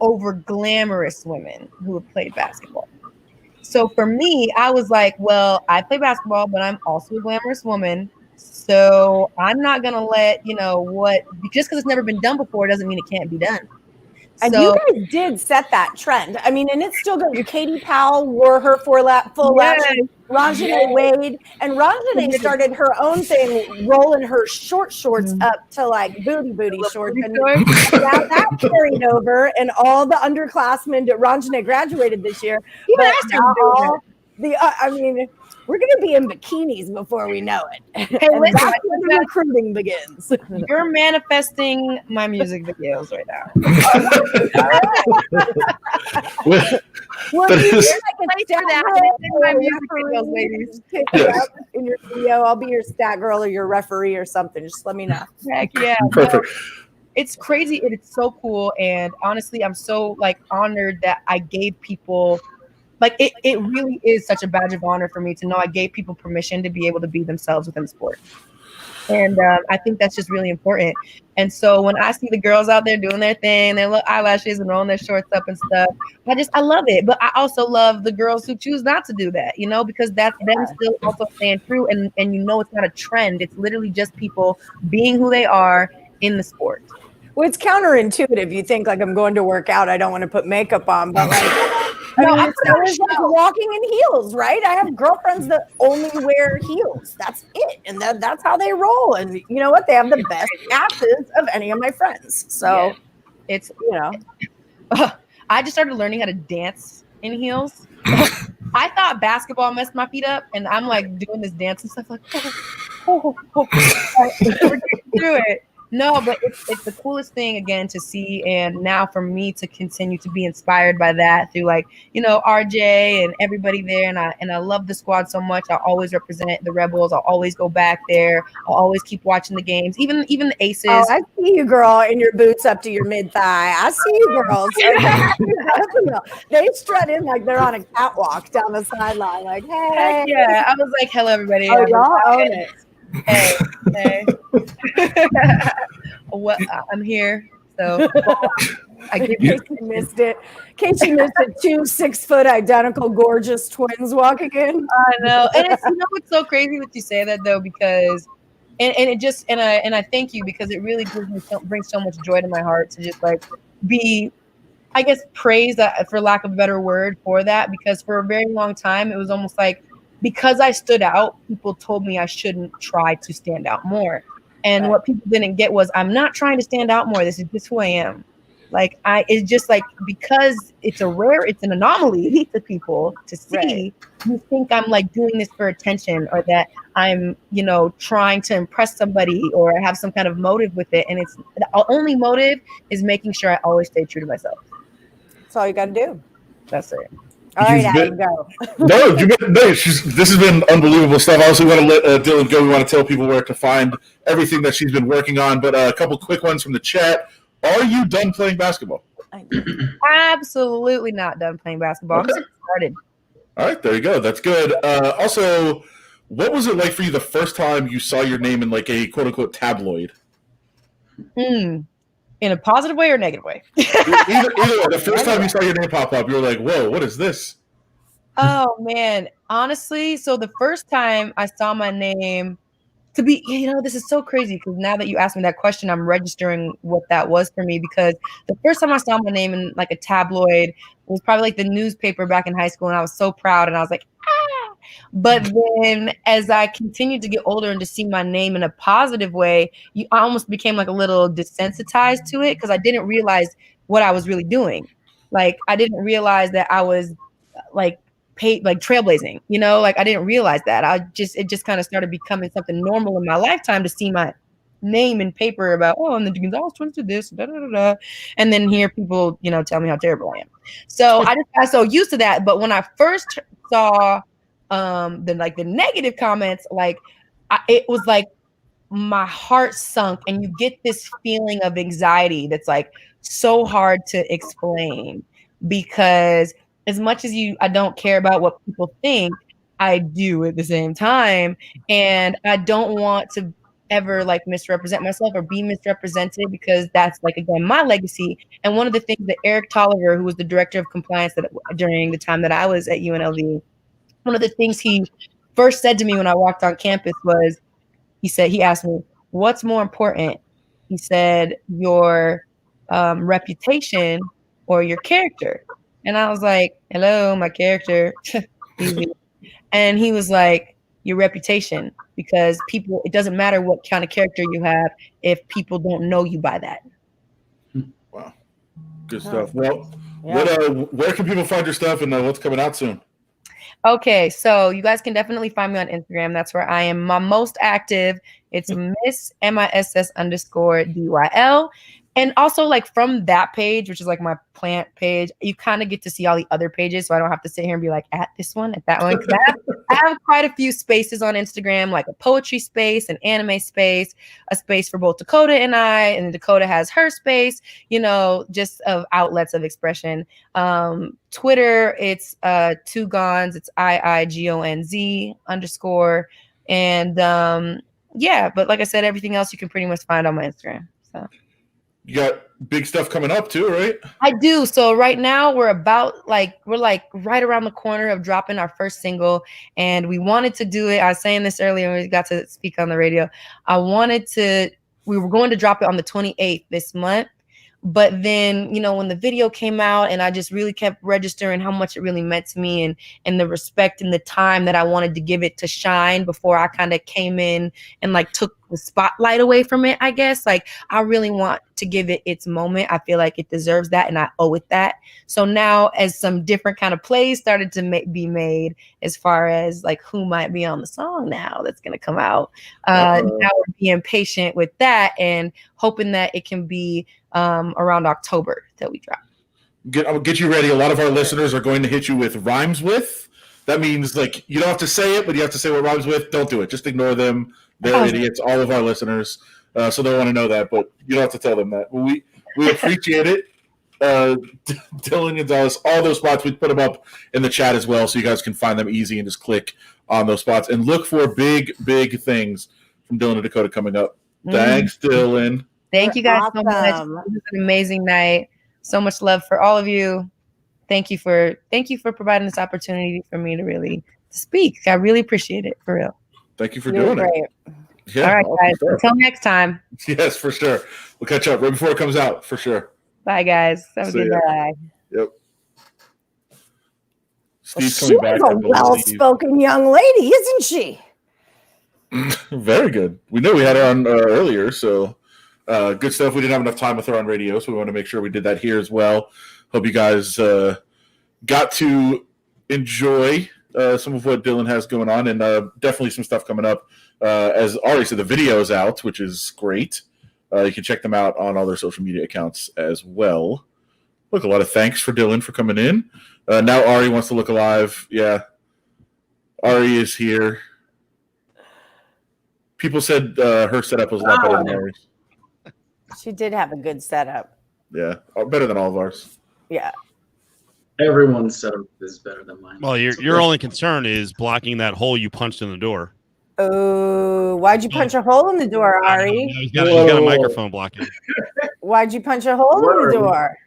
over glamorous women who have played basketball. So for me, I was like, well, I play basketball, but I'm also a glamorous woman. So I'm not going to let, just because it's never been done before doesn't mean it can't be done. And you guys did set that trend. I mean, and it's still going. Katie Powell wore her full lashes. Ranjane Wade. And Ranjane started her own thing, rolling her shorts up to like booty shorts. And that carried over. And all the underclassmen that Ranjane graduated this year. We're going to be in bikinis before we know it. Hey, listen, that's when the recruiting begins. You're manifesting my music videos right now. In your video, I'll be your stat girl or your referee or something. Just let me know. Heck yeah. Perfect. It's crazy. It's so cool. And honestly, I'm so like honored that I gave people like it really is such a badge of honor for me to know I gave people permission to be able to be themselves within sport. And I think that's just really important. And so when I see the girls out there doing their thing, their little eyelashes and rolling their shorts up and stuff, I love it. But I also love the girls who choose not to do that, because that's them still also staying true. And it's not a trend. It's literally just people being who they are in the sport. Well, it's counterintuitive. You think like I'm going to work out, I don't want to put makeup on, but like it's like walking in heels, right? I have girlfriends that only wear heels. That's it. And that's how they roll. And you know what? They have the best asses of any of my friends. So it's, I just started learning how to dance in heels. I thought basketball messed my feet up, and I'm like doing this dance and stuff like, through it. No, but it's the coolest thing again to see, and now for me to continue to be inspired by that through like RJ and everybody there, and I love the squad so much. I always represent the Rebels. I'll always go back there. I'll always keep watching the games, even the Aces. Oh, I see you, girl, in your boots up to your mid thigh. I see you, girls. They strut in like they're on a catwalk down the sideline, like hey. Heck yeah, I was like, hello everybody. Oh, y'all own it. Hey. Well, I'm here. So in case you missed it. In case you missed it, 2 6-foot identical gorgeous twins walking in. I know. And it's it's so crazy that you say that though, because and it just and I thank you because it really brings so much joy to my heart to just like be, I guess, praised, for lack of a better word, for that, because for a very long time it was almost like because I stood out, people told me I shouldn't try to stand out more. And what people didn't get was I'm not trying to stand out more. This is just who I am. Like it's just like, because it's an anomaly to people to see, right. You think I'm like doing this for attention, or that I'm, trying to impress somebody or have some kind of motive with it. And it's the only motive is making sure I always stay true to myself. That's all you got to do. That's it. All right, Adam, go. This has been unbelievable stuff. I also want to let Dylan go. We want to tell people where to find everything that she's been working on. But a couple quick ones from the chat. Are you done playing basketball? Absolutely not done playing basketball. Okay. I'm just started. All right, there you go. That's good. Also, What was it like for you the first time you saw your name in like a quote unquote tabloid? In a positive way or negative way? Either way, the first time you saw your name pop up, you were like, "Whoa, what is this?" Oh man, honestly, so the first time I saw my name, this is so crazy because now that you asked me that question, I'm registering what that was for me, because the first time I saw my name in like a tabloid was probably like the newspaper back in high school, and I was so proud, and I was like, ah. But then as I continued to get older and to see my name in a positive way, I almost became like a little desensitized to it because I didn't realize what I was really doing. Like I didn't realize that I was like trailblazing, like I didn't realize that. It just kind of started becoming something normal in my lifetime to see my name in paper about, and the Gonzalez twins did this, da, da, da, da. And then hear people, tell me how terrible I am. So I just got so used to that. But when I first saw the negative comments, it was like my heart sunk, and you get this feeling of anxiety that's like so hard to explain, because as much as I don't care about what people think, I do at the same time. And I don't want to ever like misrepresent myself or be misrepresented, because that's like, again, my legacy. And one of the things that Eric Tolliver, who was the director of compliance during the time that I was at UNLV, one of the things he first said to me when I walked on campus was, he asked me, what's more important? He said, your reputation or your character? And I was like, hello, my character. And he was like, your reputation, because it doesn't matter what kind of character you have if people don't know you by that. Wow. Good stuff. Well, where can people find your stuff, and what's coming out soon? Okay, so you guys can definitely find me on Instagram. That's where I am my most active. It's Miss_DYL. And also, like, from that page, which is like my plant page, you kind of get to see all the other pages, so I don't have to sit here and be like, at this one, at that one. Because I have quite a few spaces on Instagram, like a poetry space, an anime space, a space for both Dakota and I, and Dakota has her space, just of outlets of expression. Twitter, it's 2Gonz, it's IIGONZ_. And but like I said, everything else you can pretty much find on my Instagram. So. You got big stuff coming up too, right? I do. So right now we're right around the corner of dropping our first single, and we wanted to do it. I was saying this earlier when we got to speak on the radio. We were going to drop it on the 28th this month. But then, when the video came out, and I just really kept registering how much it really meant to me, and the respect and the time that I wanted to give it to shine before I kind of came in and like took the spotlight away from it, I guess. Like, I really want to give it its moment. I feel like it deserves that, and I owe it that. So now, as some different kind of plays started to be made as far as like who might be on the song now that's going to come out, now we're being patient with that and hoping that it can be around October that we drop. I'll get you ready. A lot of our listeners are going to hit you with rhymes with. That means like you don't have to say it, but you have to say what rhymes with. Don't do it. Just ignore them. They're idiots. All of our listeners, so they want to know that, but you don't have to tell them that. We appreciate it. Dylan Gonzalez, all those spots, we put them up in the chat as well, so you guys can find them easy and just click on those spots and look for big things from Dylan and Dakota coming up. Thanks, Dylan. Thank you guys so much. It was an amazing night. So much love for all of you. Thank you for providing this opportunity for me to really speak. I really appreciate it, for real. Thank you for doing it. Yeah, all right, guys. Until next time. Yes, for sure. We'll catch up right before it comes out, for sure. Bye, guys. Have a good night. Yep. Steve's coming back. She's a well-spoken young lady, isn't she? Very good. We know we had her on earlier, so good stuff. We didn't have enough time with her on radio, so we want to make sure we did that here as well. Hope you guys got to enjoy some of what Dylan has going on, and definitely some stuff coming up. As Ari said, the video is out, which is great. You can check them out on all their social media accounts as well. Look, a lot of thanks for Dylan for coming in. Now Ari wants to look alive. Yeah. Ari is here. People said her setup was a lot better than Ari's. She did have a good setup. Yeah. Better than all of ours. Yeah. Everyone's setup is better than mine. Well, your only concern is blocking that hole you punched in the door. Oh, why'd you punch a hole in the door, Ari? He's got a microphone blocking. Why'd you punch a hole in the door?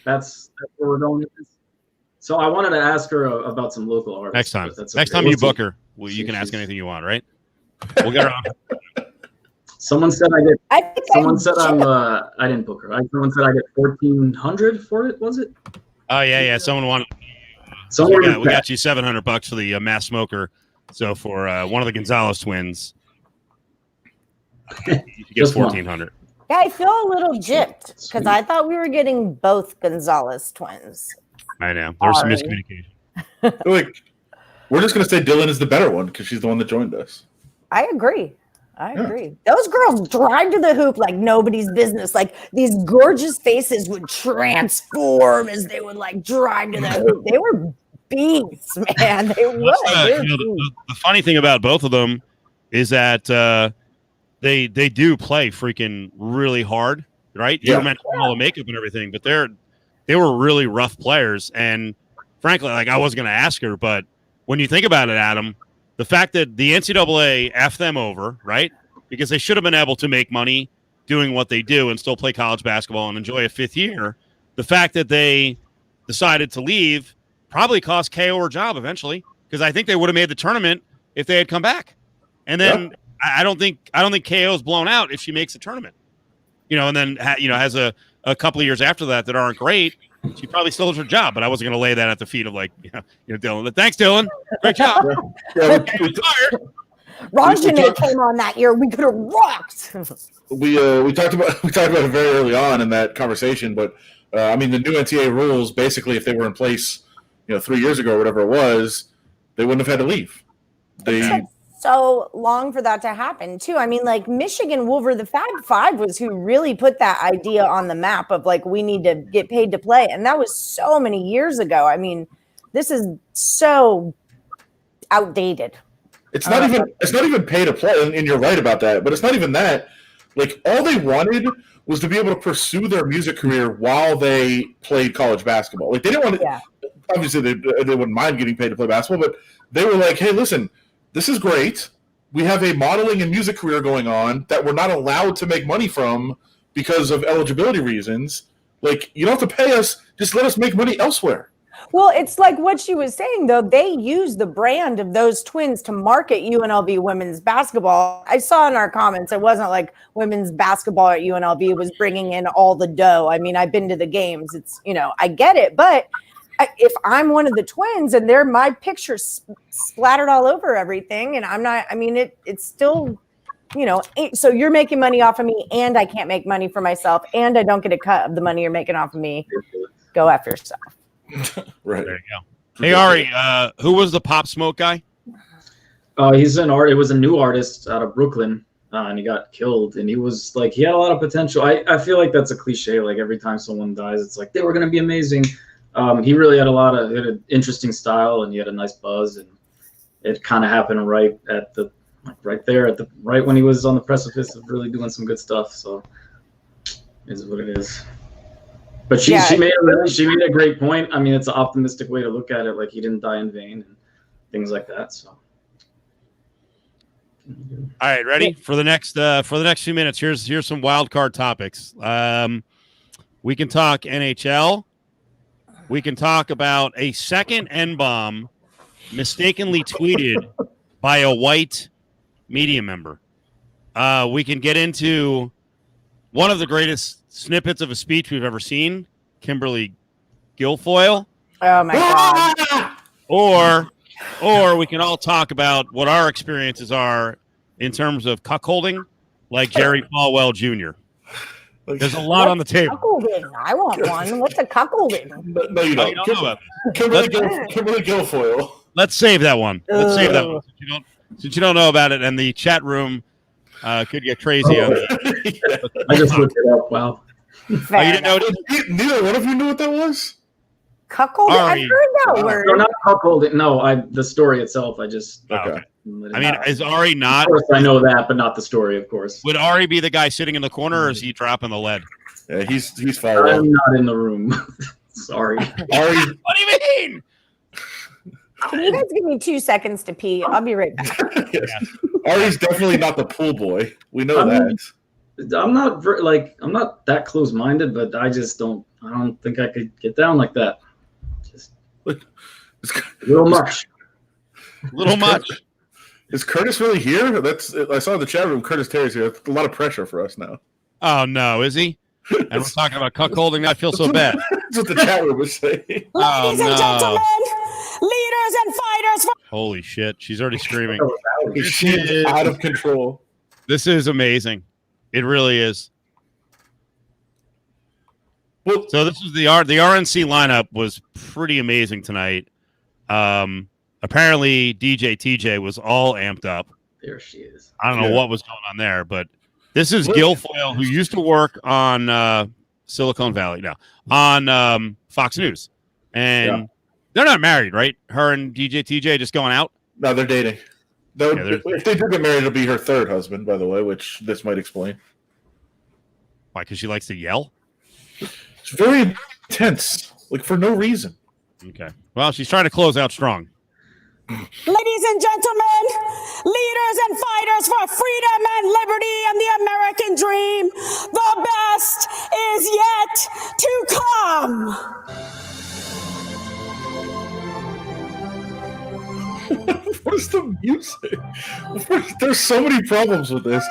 That's where we're going with this. So I wanted to ask her about some local artists. Next time you book her, you can ask anything you want, right? We'll get her on. Someone said I did. I didn't book her. Someone said I get 1,400 for it. Was it? Oh yeah. Someone wanted. We got you $700 for the mass smoker. So for one of the Gonzalez twins, you get 1,400. Yeah, I feel a little gypped because I thought we were getting both Gonzalez twins. I know there's some miscommunication. Like, we're just gonna say Dylan is the better one because she's the one that joined us. I agree. Those girls drive to the hoop like nobody's business. Like these gorgeous faces would transform as they would like drive to the hoop. They were beasts, man. They would. The funny thing about both of them is that they do play freaking really hard, right? You mentioned all the makeup and everything, but they were really rough players. And frankly, like I was going to ask her, but when you think about it, Adam, the fact that the NCAA effed them over, right? Because they should have been able to make money doing what they do and still play college basketball and enjoy a fifth year. The fact that they decided to leave probably cost KO her job eventually, because I think they would have made the tournament if they had come back. And then I don't think KO is blown out if she makes the tournament. And then has a couple of years after that aren't great. She probably still has her job, but I wasn't going to lay that at the feet of Dylan. Thanks, Dylan. Great job. Rajane came on that year. We could have rocked. We talked about it very early on in that conversation, but the new NCAA rules basically, if they were in place, 3 years ago or whatever it was, they wouldn't have had to leave. So long for that to happen too. Michigan Wolver, the Fab Five was who really put that idea on the map of like, we need to get paid to play. And that was so many years ago. This is so outdated. It's not even pay to play. And you're right about that, but it's not even that. Like all they wanted was to be able to pursue their music career while they played college basketball. Like they didn't want to, obviously they wouldn't mind getting paid to play basketball, but they were like, hey, listen, this is great. We have a modeling and music career going on that we're not allowed to make money from because of eligibility reasons. Like, you don't have to pay us. Just let us make money elsewhere. Well, it's like what she was saying, though. They use the brand of those twins to market UNLV women's basketball. I saw in our comments, it wasn't like women's basketball at UNLV was bringing in all the dough. I've been to the games. It's, I get it. But if I'm one of the twins and they're my picture splattered all over everything and I'm not, it's still, so you're making money off of me and I can't make money for myself and I don't get a cut of the money you're making off of me. Go after yourself. Right. There you go. Hey, Ari, who was the Pop Smoke guy? He's an art. It was a new artist out of Brooklyn and he got killed and he was like, he had a lot of potential. I feel like that's a cliche. Like every time someone dies, it's like, they were going to be amazing. He really had an interesting style and he had a nice buzz and it kind of happened right when he was on the precipice of really doing some good stuff. So it is what it is. But she made a great point. It's an optimistic way to look at it. Like he didn't die in vain and things like that. So. All right, ready for the next few minutes. Here's some wild card topics. We can talk NHL. We can talk about a second N-bomb mistakenly tweeted by a white media member. We can get into one of the greatest snippets of a speech we've ever seen, Kimberly Guilfoyle. Oh, my God. Or we can all talk about what our experiences are in terms of cuckolding, like Jerry Falwell Jr. There's a lot on the table. Cuckolding? I want one. What's a cuckolding? No, you don't. You don't know about Kimberly Guilfoyle. Let's save that one. Since you don't know about it, and the chat room could get crazy on it. I just looked it up. Wow. You didn't know it? Neither one of you knew what that was? Cuckolding? I've heard that word. No, not cuckolding. No, the story itself. I just. Okay. Is Ari not? Of course, I know that, but not the story, of course. Would Ari be the guy sitting in the corner, or is he dropping the lead? Yeah, he's Falwell. I'm not in the room. Sorry. Ari, What do you mean? Can you guys give me 2 seconds to pee? I'll be right back. yes. Ari's definitely not the pool boy. We know that. I'm not I'm not that close-minded, but I don't think I could get down like that. Just a little much. Little much. Is Curtis really here? I saw in the chat room Curtis Terry's here. That's a lot of pressure for us now. Oh no, is he? And we're talking about cuckolding. I feel so bad. That's what the chat room was saying. Ladies and gentlemen, leaders and fighters. Holy shit. She's already screaming. She's out of control. This is amazing. It really is. Well, So this was the RNC lineup was pretty amazing tonight. Apparently DJ TJ was all amped up. There she is. I don't know what was going on there, but this is Guilfoyle, who used to work on Silicon Valley now on Fox News, and they're not married, right? Her and DJ TJ just going out. No, they're dating. If they do get married, it'll be her third husband, by the way, which this might explain. Why? Because she likes to yell. It's very intense, like for no reason. Okay. Well, she's trying to close out strong. Ladies and gentlemen, leaders and fighters for freedom and liberty and the American dream, the best is yet to come. What's the music? There's so many problems with this.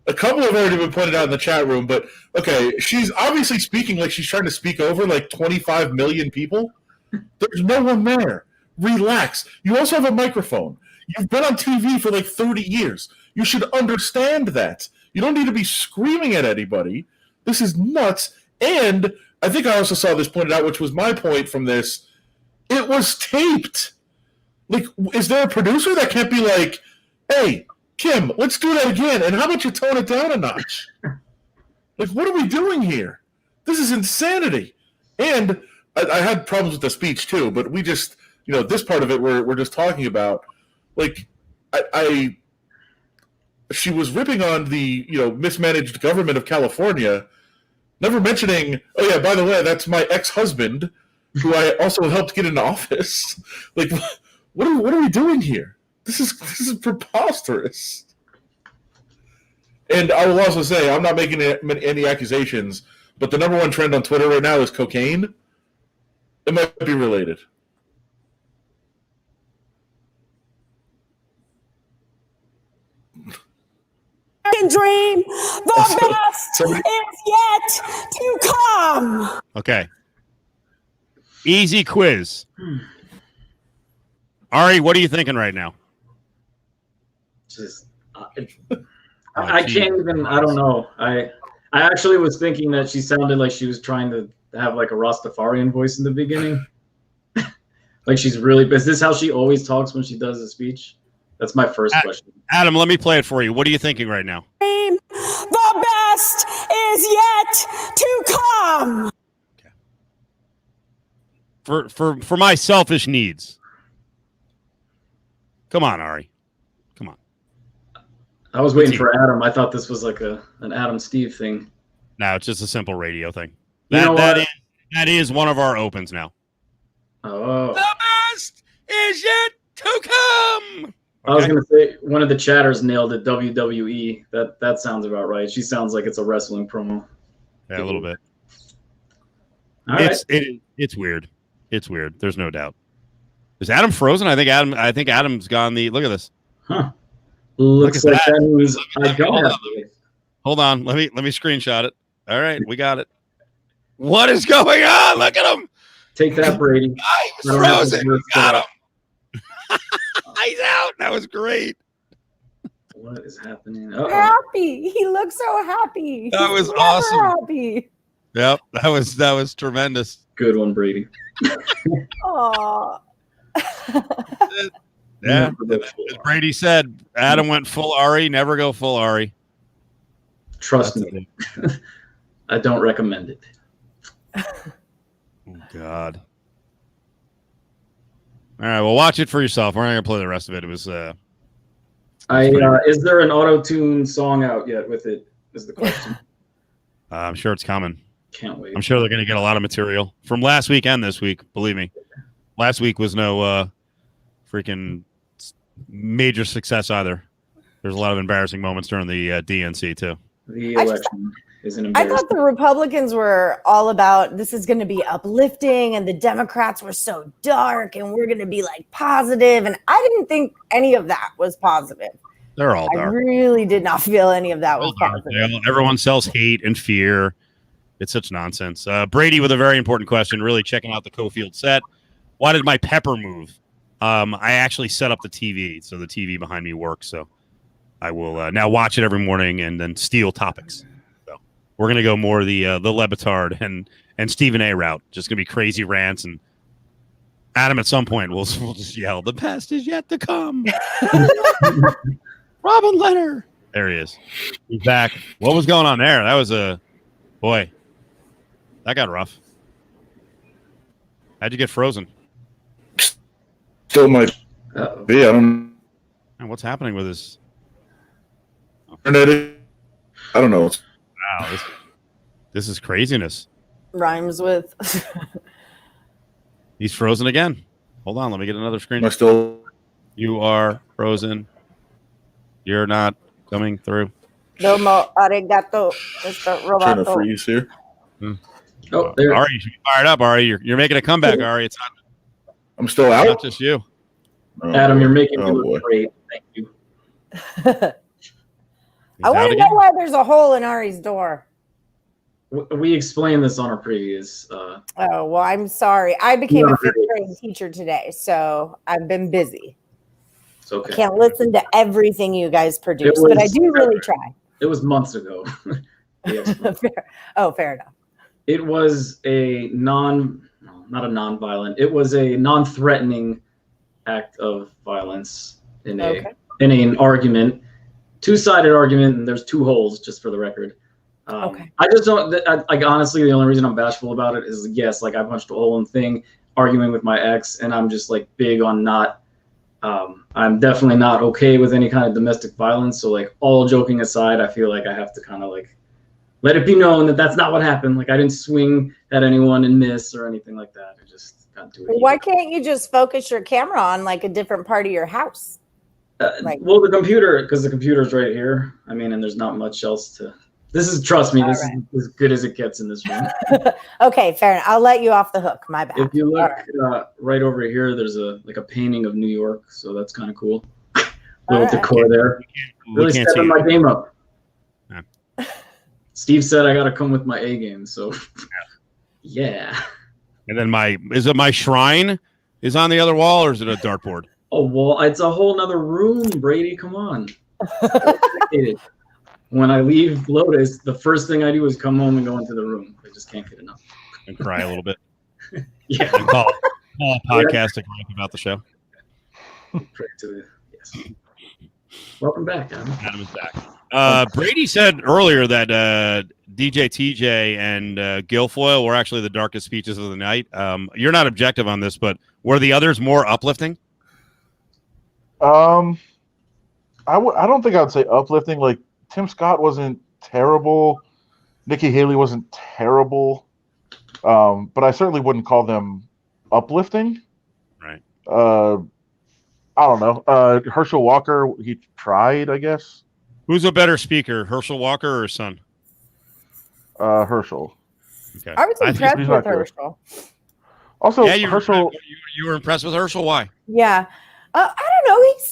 A couple have already been pointed out in the chat room, but okay, she's obviously speaking like she's trying to speak over like 25 million people. There's no one there. Relax. You also have a microphone. You've been on TV for like 30 years. You should understand that. You don't need to be screaming at anybody. This is nuts. And I think I also saw this pointed out, which was my point from this. It was taped. Like, is there a producer that can't be like, hey, Kim, let's do that again, and how about you tone it down a notch? Like, what are we doing here? This is insanity. And I had problems with the speech too, but we just, this part of it we're just talking about. Like, she was ripping on the mismanaged government of California, never mentioning, oh yeah, by the way, that's my ex-husband, who I also helped get into office. Like, what are we doing here? This is preposterous. And I will also say, I'm not making any accusations, but the number one trend on Twitter right now is cocaine. It might be related. Dream, the best is yet to come. Okay. Easy quiz. Ari, what are you thinking right now? Just, I can't even. I don't know. I actually was thinking that she sounded like she was trying to have like a Rastafarian voice in the beginning. Like she's really. Is this how she always talks when she does a speech? That's my first question. Adam, let me play it for you. What are you thinking right now? The best is yet to come. Okay. For my selfish needs. Come on, Ari. Come on. I was waiting for Adam. I thought this was like an Adam Steve thing. No, it's just a simple radio thing. That is one of our opens now. Oh. The best is yet to come. Okay. I was going to say one of the chatters nailed it. WWE. That sounds about right. She sounds like it's a wrestling promo. Yeah, a little bit. All right. It's weird. It's weird. There's no doubt. Is Adam frozen? I think Adam's gone. Look at this. Huh. Looks like that news. I don't have it. Hold on. Let me screenshot it. All right, we got it. What is going on? Look at him. Take that, Brady. He's frozen. We got him. He's out. That was great. What is happening? Happy. He looks so happy. That was awesome. Happy. Yep. That was tremendous. Good one, Brady. Aww. Yeah. As Brady said, Adam went full Ari. Never go full Ari. Trust me. I don't recommend it. Oh, God. All right, well, watch it for yourself. We're not going to play the rest of it. It was. Is there an auto-tune song out yet with it? Is the question. I'm sure it's coming. Can't wait. I'm sure they're going to get a lot of material from last week and this week. Believe me, last week was no freaking major success either. There's a lot of embarrassing moments during the DNC too. The election is an I embarrassment. thought the Republicans were all about this is going to be uplifting, and the Democrats were so dark, and we're going to be like positive. And I didn't think any of that was positive. They're all I dark. really did not feel any of that was positive. Everyone sells hate and fear. It's such nonsense. Brady with a very important question, really checking out the Cofield set. Why did my pepper move? I actually set up the TV, so the TV behind me works. So I will now watch it every morning and then steal topics. So we're going to go more the Le Batard and Stephen A route. Just going to be crazy rants. And Adam, at some point, we'll just yell, the best is yet to come. Robin Leonard. There he is. He's back. What was going on there? That was boy. That got rough. How'd you get frozen? Still might be. I don't. And what's happening with his Internet. I don't know. Wow, this is craziness. Rhymes with. He's frozen again. Hold on, let me get another screen. Am I still? You are frozen. You're not coming through. Domo arigato, Mr. Trying to Roboto. freeze here. Oh, there. Ari, you should be fired up, Ari. You're making a comeback, Ari. It's I'm still not out. just you. Oh, Adam, you're making me oh, look boy. great. Thank you. He's I out want to again. know why there's a hole in Ari's door. We explained this on our previous. Oh, well, I'm sorry. I became a No. fifth grade teacher today, so I've been busy. It's okay. I can't listen to everything you guys produce, It but I was- do really try. It was months ago. Yes. Fair enough. It was not a non-violent. It was a non-threatening act of violence in an argument, two-sided argument, and there's two holes, just for the record. Okay. I just don't like. Honestly, the only reason I'm bashful about it is yes, like I punched a hole in the thing, arguing with my ex, and I'm just like big on not. I'm definitely not okay with any kind of domestic violence. So like, all joking aside, I feel like I have to kind of like let it be known that that's not what happened. Like I didn't swing at anyone and miss or anything like that. I just got to it. Why can't you just focus your camera on like a different part of your house? Well, the computer, because the computer's right here. I mean, and there's not much else to. This is, trust me, this is as good as it gets in this room. Okay, fair enough. I'll let you off the hook. My bad. If you look All right over here, there's a painting of New York, so that's kind of cool. All Little right. decor there. We Really can't see stepping it. my game up. Yeah. Steve said I got to come with my A game, so yeah. And then my shrine is on the other wall, or is it a dartboard? Oh well, it's a whole nother room, Brady. Come on. When I leave Lotus, the first thing I do is come home and go into the room. I just can't get enough. And cry a little bit. Yeah. And call a podcast to gripe about the show. Pray to the, yes. Welcome back, Adam. Adam is back. Brady said earlier that DJ TJ and Guilfoyle were actually the darkest speeches of the night. You're not objective on this, but were the others more uplifting? I don't think I would say uplifting. Like Tim Scott wasn't terrible. Nikki Haley wasn't terrible. But I certainly wouldn't call them uplifting. Right. I don't know. Herschel Walker, he tried, I guess. Who's a better speaker, Herschel Walker or his son? Herschel. Okay. I was think impressed he's with not good. Herschel. Also, Yeah, Herschel. you were impressed with Herschel. Why? Yeah. I don't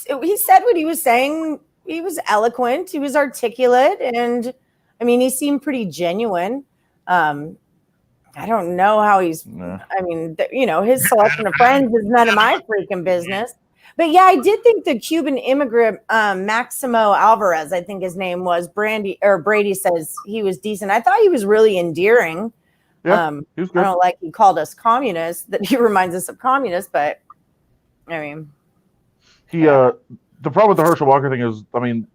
know. He said what he was saying. He was eloquent. He was articulate. And, I mean, he seemed pretty genuine. I don't know how he's Nah. I mean, his selection of friends is none of my freaking business. But yeah, I did think the Cuban immigrant Maximo Alvarez, I think his name was, Brady says he was decent. I thought he was really endearing. Yeah, he was I good. don't like he called us communists, that he reminds us of communists, but I mean, He the problem with the Herschel Walker thing is, I mean,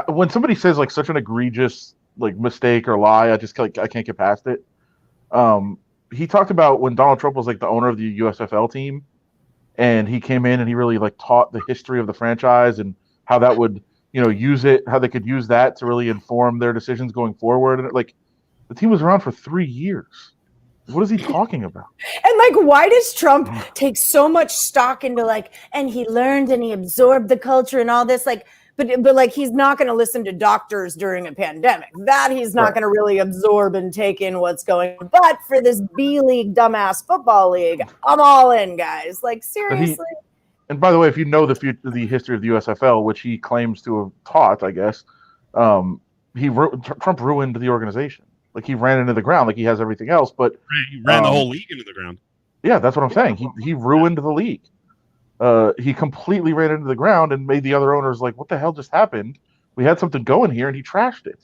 when somebody says like such an egregious like mistake or lie, I can't get past it. He talked about when Donald Trump was like the owner of the USFL team, and he came in and he really like taught the history of the franchise and how that would how they could use that to really inform their decisions going forward. And like The team was around for 3 years. What is he talking about? And like, why does Trump take so much stock into like, and he learned and he absorbed the culture and all this? Like, but like, he's not going to listen to doctors during a pandemic. That he's not going to really absorb and take in what's going on. But for this B League dumbass football league, I'm all in, guys. Like, seriously. And by the way, if you know the history of the USFL, which he claims to have taught, I guess, Trump ruined the organization. Like, he ran into the ground, like he has everything else. But he ran the whole league into the ground. Yeah, that's what I'm saying. He ruined the league. He completely ran into the ground and made the other owners like, what the hell just happened? We had something going here, and he trashed it.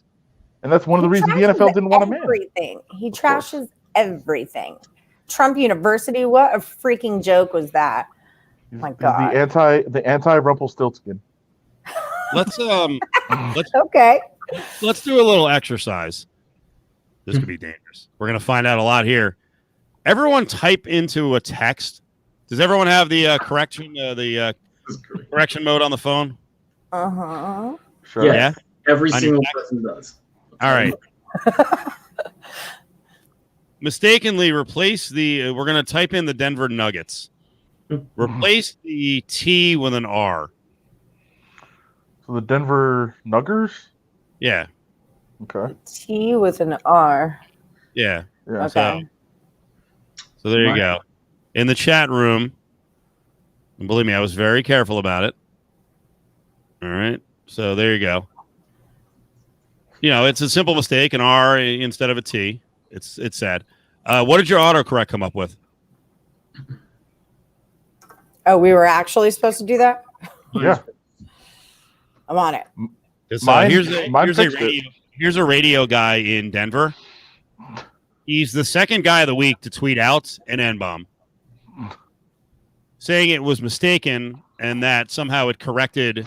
And that's one of the reasons the NFL didn't want him in. Everything. He trashes everything. Trump University, what a freaking joke was that? My God. The anti Rumpelstiltskin. Let's okay. Let's do a little exercise. This could be dangerous. We're gonna find out a lot here. Everyone type into a text. Does everyone have the correction mode on the phone? Sure. Yeah. Every single person does. All right. Mistakenly replace we're going to type in the Denver Nuggets. Replace the T with an R. So the Denver Nuggers? Yeah. Okay. T with an R. Yeah. Okay. So there you go. In the chat room, and believe me, I was very careful about it. All right. So there you go. You know, it's a simple mistake, an R instead of a T. It's sad. What did your autocorrect come up with? Oh, we were actually supposed to do that? Yeah. I'm on it. Here's a radio guy in Denver. He's the second guy of the week to tweet out an N-bomb, saying it was mistaken and that somehow it corrected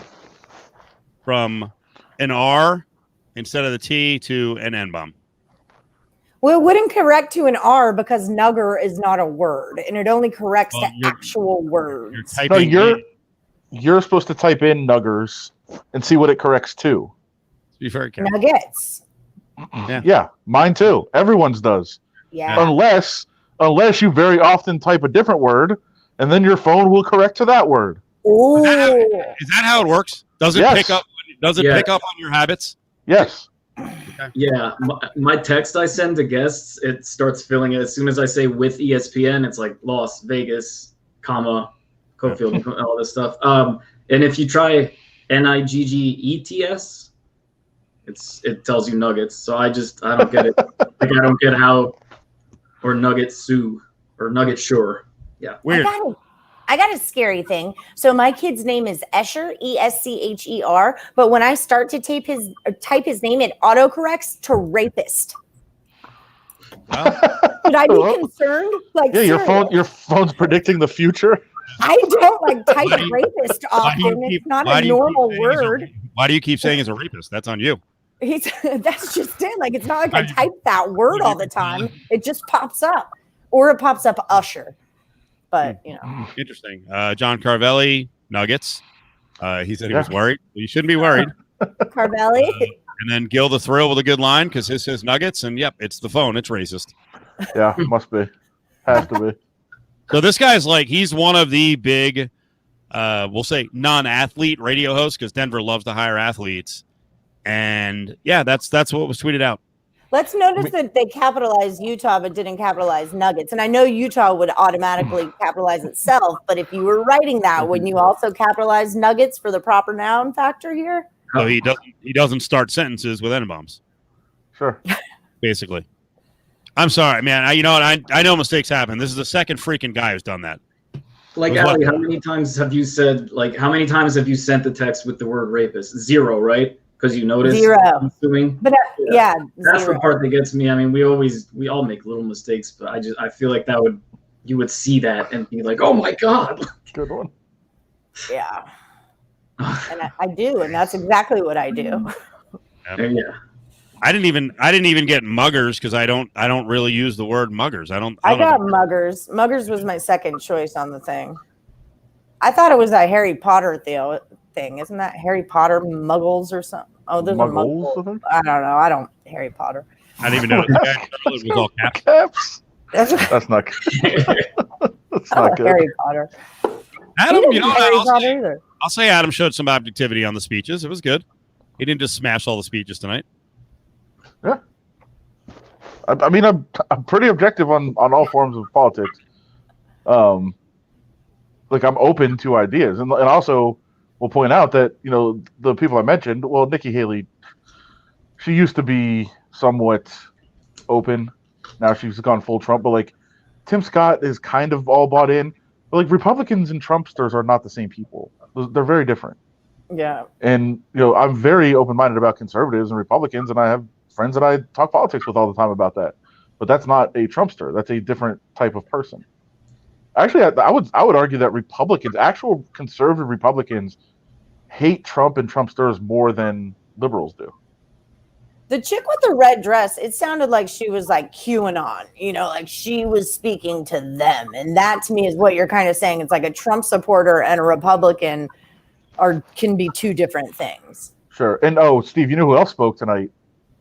from an R instead of the T to an N-bomb. Well, it wouldn't correct to an R because nugger is not a word, and it only corrects to actual words. You're supposed to type in nuggers and see what it corrects to. Be very careful. Nuggets. Yeah, mine too. Everyone's does. Yeah. Unless you very often type a different word, and then your phone will correct to that word. Ooh. Is that how it works? Does it pick up? Does it pick up on your habits? Yes. Okay. Yeah, my text I send to guests, it starts filling it as soon as I say with ESPN. It's like Las Vegas, Cofield, all this stuff. And if you try NIGGETS, it tells you Nuggets. So I don't get it. Like, I don't get how, or Nugget Sue or Nugget Sure. Yeah, weird. I got a scary thing. So my kid's name is Escher, ESCHER. But when I start to type his name, it autocorrects to rapist. Should I be concerned? Like, your phone's predicting the future. I don't type rapist often. It's not a normal word. Why do you keep saying he's a rapist? That's on you. That's just it. Like, it's not like I type that word all the time. It just pops up, or it pops up Usher. But, Interesting. John Carvelli, Nuggets. He said he was worried. Well, you shouldn't be worried. Carvelli. And then Gil the Thrill with a good line because his says Nuggets. And, yep, it's the phone. It's racist. Yeah, must be. Has to be. So this guy's he's one of the big, we'll say, non-athlete radio hosts because Denver loves to hire athletes. And, yeah, that's what was tweeted out. Let's notice that they capitalized Utah but didn't capitalize Nuggets. And I know Utah would automatically capitalize itself, but if you were writing that, wouldn't you also capitalize Nuggets for the proper noun factor here? So he doesn't start sentences with N-bombs. Sure. Basically. I'm sorry, man. You know what? I know mistakes happen. This is the second freaking guy who's done that. Like, Allie, how many times have you sent the text with the word rapist? 0, right? Because you notice. 0. I'm assuming. But that's 0. The part that gets me. I mean, we all make little mistakes, but I feel like you would see that and be like, oh my God. Good one. Yeah. And I do, and that's exactly what I do. Yeah. I didn't even get muggers because I don't really use the word muggers. I got muggers. Muggers was my second choice on the thing. I thought it was that Harry Potter thing. Isn't that Harry Potter muggles or something? Oh, there's a muggles. I don't know. I don't Harry Potter. I didn't even know the guy was all caps. Caps. That's That's not good. That's not not good. Harry Potter. Adam, you know what? Harry Potter either. I'll say Adam showed some objectivity on the speeches. It was good. He didn't just smash all the speeches tonight. Yeah. I mean, I'm pretty objective on all forms of politics. Like I'm open to ideas, and also we'll point out that the people I mentioned. Well, Nikki Haley, she used to be somewhat open. Now she's gone full Trump, but like Tim Scott is kind of all bought in. But like Republicans and Trumpsters are not the same people. They're very different. Yeah. And I'm very open-minded about conservatives and Republicans, and I have friends that I talk politics with all the time about that. But that's not a Trumpster. That's a different type of person. Actually, I would argue that Republicans, actual conservative Republicans, hate Trump and Trumpsters more than liberals do. The chick with the red dress, it sounded like she was like QAnon, like she was speaking to them. And that to me is what you're kind of saying. It's like a Trump supporter and a Republican can be two different things. Sure. And Steve, you know who else spoke tonight?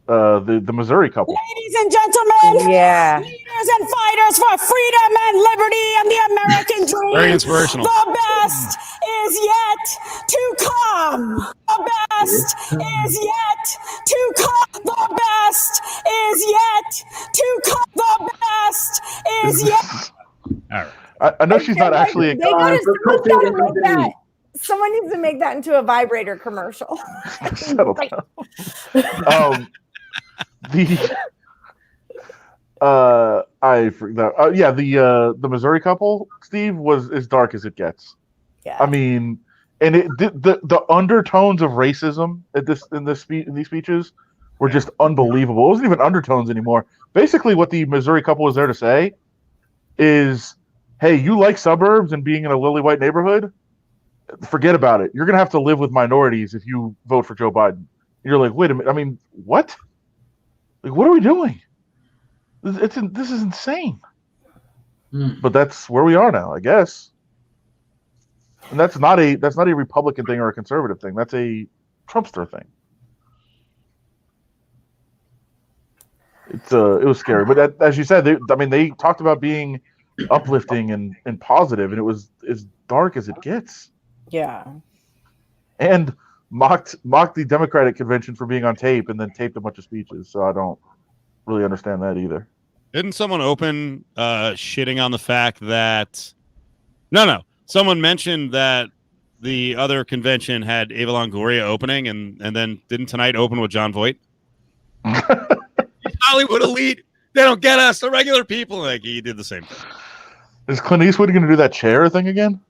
The Missouri couple. Ladies and gentlemen, Yeah. leaders and fighters for freedom and liberty and the American dream. Very inspirational. The best is yet to come. The best is yet to come. The best is yet to come. The best is yet. All right. I know she's not actually. Someone needs to make that into a vibrator commercial. Settle down. I forgot. The Missouri couple, Steve, was as dark as it gets. Yeah. I mean, and the undertones of racism in these speeches were just unbelievable. It wasn't even undertones anymore. Basically, what the Missouri couple was there to say is, "Hey, you like suburbs and being in a lily white neighborhood? Forget about it. You're gonna have to live with minorities if you vote for Joe Biden." And you're like, wait a minute. I mean, what? Like, what are we doing? This is insane. But that's where we are now, I guess. And that's not a Republican thing or a conservative thing. That's a Trumpster thing. It was scary, but as you said, they talked about being uplifting and positive, and it was as dark as it gets. Yeah. And mocked the Democratic convention for being on tape, and then taped a bunch of speeches. So I don't really understand that either. Didn't someone open shitting on the fact that someone mentioned that the other convention had Ava Longoria opening, and then didn't tonight open with John Voight? Hollywood elite, they don't get us, the regular people. Like, he did the same thing. Is Clint Eastwood going to do that chair thing again?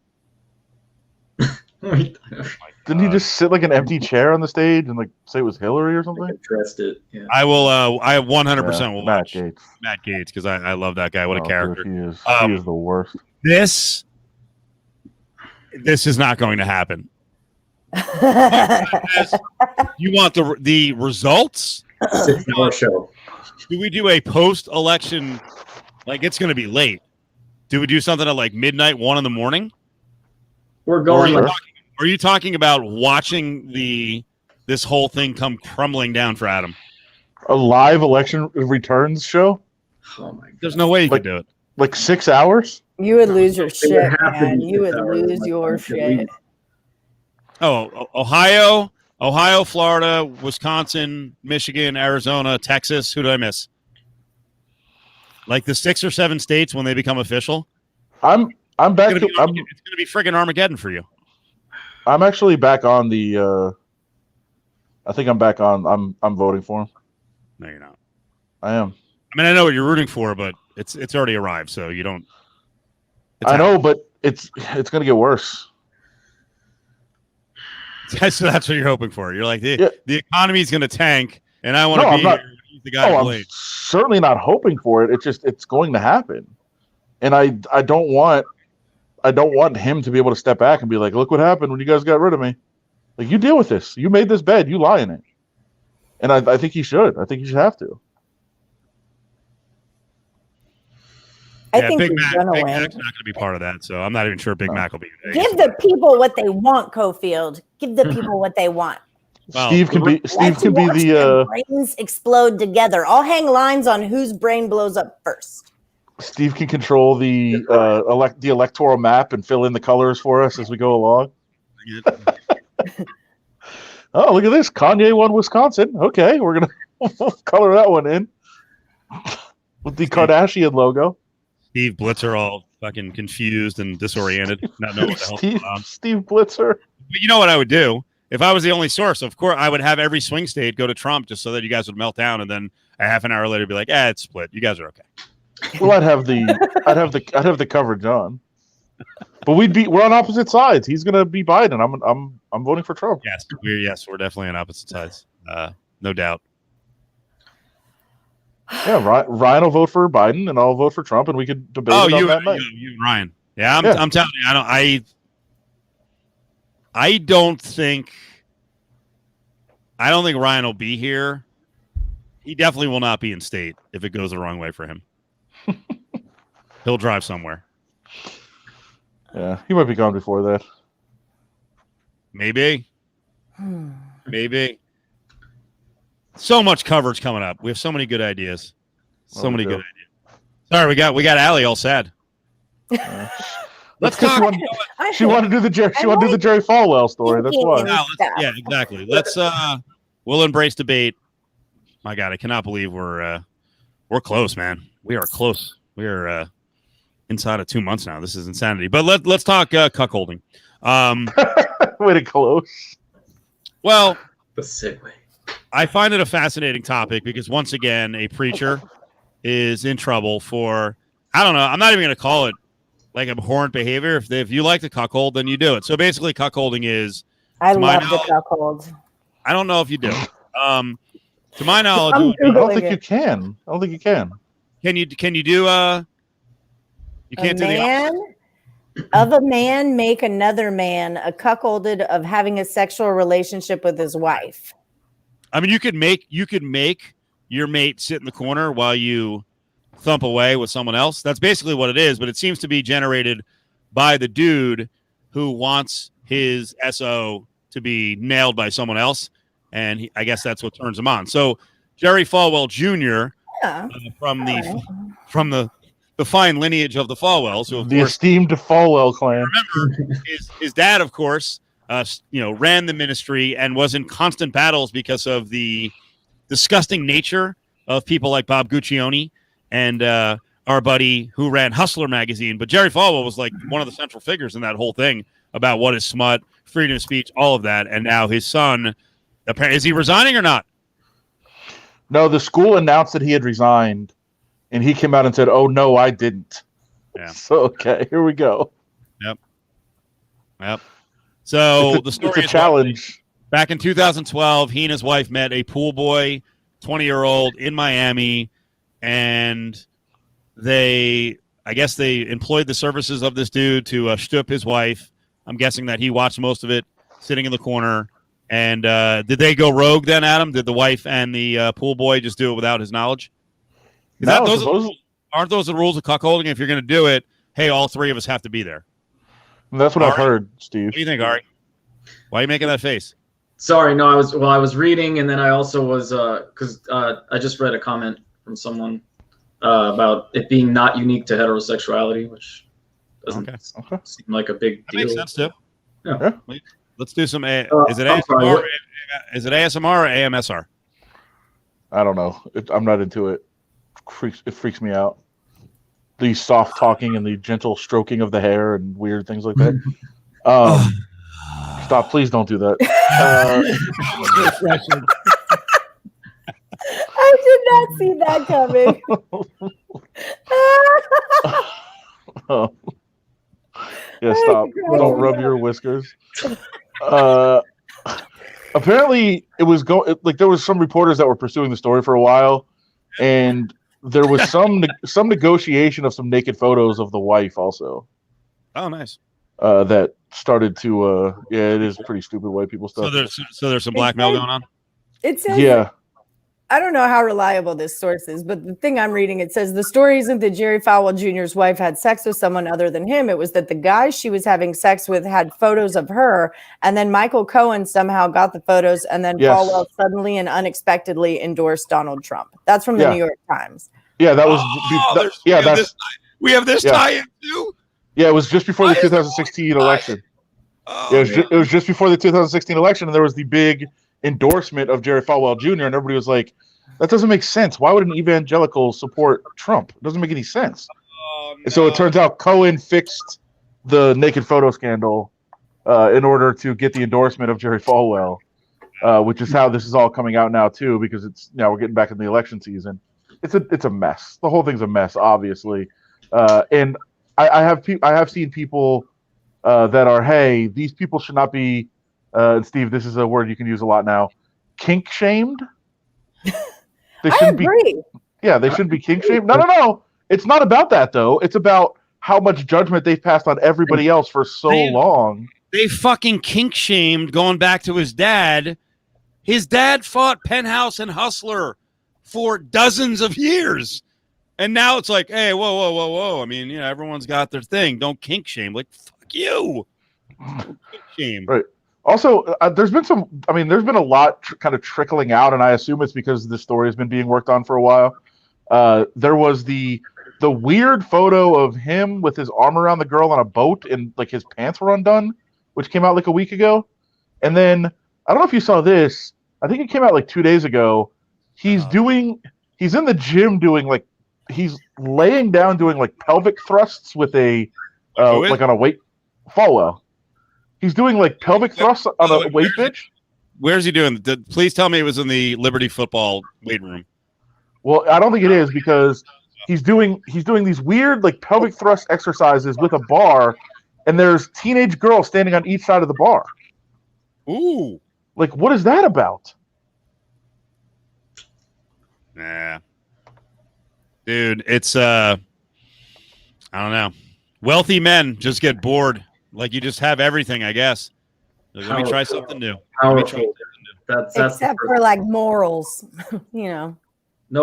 Didn't he just sit like an empty chair on the stage and like say it was Hillary or something? I trust it. Yeah. I will. I 100% will watch Matt Gaetz because I love that guy. What a character! Dude, he is the worst. This is not going to happen. You want the results? Show. Do we do a post-election? Like, it's going to be late. Do we do something at like midnight, 1 a.m? We're going. Are you talking about watching this whole thing come crumbling down for Adam? A live election returns show? Oh my God. There's no way you could do it. Like 6 hours? You would lose your shit, have to man. be You would 6 hours. lose your shit. Oh, Ohio, Florida, Wisconsin, Michigan, Arizona, Texas. Who did I miss? Like the 6 or 7 states when they become official. I'm back. It's going to be friggin' Armageddon for you. I'm actually back on the. I think I'm back on. I'm voting for him. No, you're not. I am. I mean, I know what you're rooting for, but it's already arrived, so you don't. I know, but it's going to get worse. So that's what you're hoping for. You're like the economy is going to tank, and I want to be here. The guy I'm certainly not hoping for it. It's going to happen, and I don't want him to be able to step back and be like, look what happened when you guys got rid of me. Like, you deal with this. You made this bed. You lie in it. And I think he should. I think he should have to. I think Big he's Mac, gonna Big win. Mac's not going to be part of that, so I'm not even sure Big Mac will be. Give the people what they want, Cofield. Give the people what they want. Well, Steve can be Let's watch the their brains explode together. I'll hang lines on whose brain blows up first. Steve can control the electoral map and fill in the colors for us as we go along. Oh, look at this! Kanye won Wisconsin. Okay, we're gonna color that one in with the Kardashian logo. Steve Blitzer all fucking confused and disoriented, not knowing what the hell's going on. Steve Blitzer. But you know what I would do? If I was the only source, of course, I would have every swing state go to Trump just so that you guys would melt down, and then a half an hour later be like, it's split. You guys are okay. Well, I'd have the coverage on, but we're on opposite sides. He's gonna be Biden. I'm voting for Trump. Yes, we're definitely on opposite sides. No doubt. Yeah, Ryan will vote for Biden, and I'll vote for Trump, and we could debate it on that night. You, Ryan. Yeah, I'm telling you, I don't think Ryan will be here. He definitely will not be in state if it goes the wrong way for him. He'll drive somewhere. Yeah, he might be gone before that. Maybe. So much coverage coming up. We have so many good ideas. Good ideas. Sorry, we got Allie all sad. Let's talk. She wanted to do the Jerry Falwell story. That's why. Yeah, exactly. Let's we'll embrace debate. My God, I cannot believe we're close, man. We are close. We are inside of 2 months now. This is insanity. But let's talk cuckolding. Way to close. Well, The segue. I find it a fascinating topic because once again, a preacher is in trouble for, I don't know, I'm not even going to call it like abhorrent behavior. If you like to cuckold, then you do it. So basically cuckolding is, I love the cuckold. I don't know if you do. To my knowledge, I don't think you can. Can you do you can't do the opposite? Of a man make another man a cuckolded of having a sexual relationship with his wife. I mean, you could make your mate sit in the corner while you thump away with someone else. That's basically what it is, but it seems to be generated by the dude who wants his SO to be nailed by someone else, and I guess that's what turns him on. So Jerry Falwell Jr. From the fine lineage of the Falwells, who of the course, esteemed Falwell clan. Remember, his dad, of course, ran the ministry and was in constant battles because of the disgusting nature of people like Bob Guccione and our buddy who ran Hustler magazine. But Jerry Falwell was like one of the central figures in that whole thing about what is smut, freedom of speech, all of that. And now his son, apparently, is he resigning or not? No, the school announced that he had resigned, and he came out and said, "Oh no, I didn't." Yeah. So okay, here we go. Yep. So the story it's a challenge. Back in 2012, he and his wife met a pool boy, 20-year-old in Miami, and I guess they employed the services of this dude to shtup his wife. I'm guessing that he watched most of it, sitting in the corner. And did they go rogue then, Adam? Did the wife and the pool boy just do it without his knowledge? No, aren't those the rules of cuckolding? If you're going to do it, hey, all three of us have to be there. That's what I've heard, Steve. What do you think, Ari? Why are you making that face? Sorry, no, I was reading, and then I also was because I just read a comment from someone about it being not unique to heterosexuality, which doesn't seem like a big deal. That makes sense too. Yeah. Let's do some. Is it ASMR? Is it ASMR or AMSR? I don't know. I'm not into it. It freaks me out. The soft talking and the gentle stroking of the hair and weird things like that. Stop! Please don't do that. I did not see that coming. Oh. Yeah, stop! Don't rub your whiskers. Apparently, it was there was some reporters that were pursuing the story for a while, and there was some negotiation of some naked photos of the wife also. Oh, nice. That started to it is pretty stupid white people stuff. So there's some blackmail going on. It says I don't know how reliable this source is, but the thing I'm reading, it says the story isn't that Jerry Falwell Jr.'s wife had sex with someone other than him. It was that the guy she was having sex with had photos of her, and then Michael Cohen somehow got the photos, and then Falwell suddenly and unexpectedly endorsed Donald Trump. That's from the New York Times. Yeah, that was. We have this tie-in too. Yeah, it was just before the 2016 election. It was just before the 2016 election, and there was the big endorsement of Jerry Falwell Jr. and everybody was like, "That doesn't make sense. Why would an evangelical support Trump? It doesn't make any sense." No. And so it turns out Cohen fixed the naked photo scandal in order to get the endorsement of Jerry Falwell, which is how this is all coming out now too, because it's now we're getting back in the election season. It's a mess. The whole thing's a mess, obviously, and I have seen people that are, hey, these people should not be. And Steve, this is a word you can use a lot now. Kink shamed. They shouldn't agree. They shouldn't be kink shamed. No. It's not about that though. It's about how much judgment they've passed on everybody else for so long. They fucking kink shamed going back to his dad. His dad fought Penthouse and Hustler for dozens of years. And now it's like, hey, whoa. I mean, everyone's got their thing. Don't kink shame. Like, fuck you. Kink shame. Right. Also, there's been a lot kind of trickling out, and I assume it's because this story has been being worked on for a while. There was the weird photo of him with his arm around the girl on a boat and like his pants were undone, which came out like a week ago. And then I don't know if you saw this. I think it came out like 2 days ago. He's in the gym doing like he's laying down doing like pelvic thrusts with a like on a weight Falwell. He's doing like pelvic thrusts on a weight bench. Where's he doing? Please tell me it was in the Liberty football weight room. Well, I don't think it is because he's doing these weird like pelvic thrust exercises with a bar, and there's teenage girls standing on each side of the bar. Ooh. Like, what is that about? Nah. Dude, it's I don't know. Wealthy men just get bored. Like you just have everything, I guess. Like, let me try something new. That's except for like morals, No,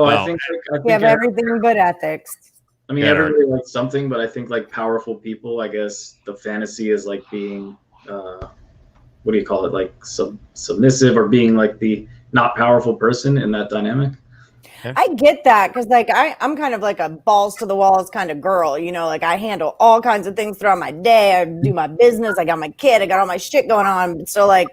I think we have everything but ethics. I mean, everybody likes something, but I think like powerful people, I guess the fantasy is like being, what do you call it? Like submissive or being like the not powerful person in that dynamic. I get that because like I'm kind of like a balls to the walls kind of girl, like I handle all kinds of things throughout my day. I do my business. I got my kid. I got all my shit going on. So like,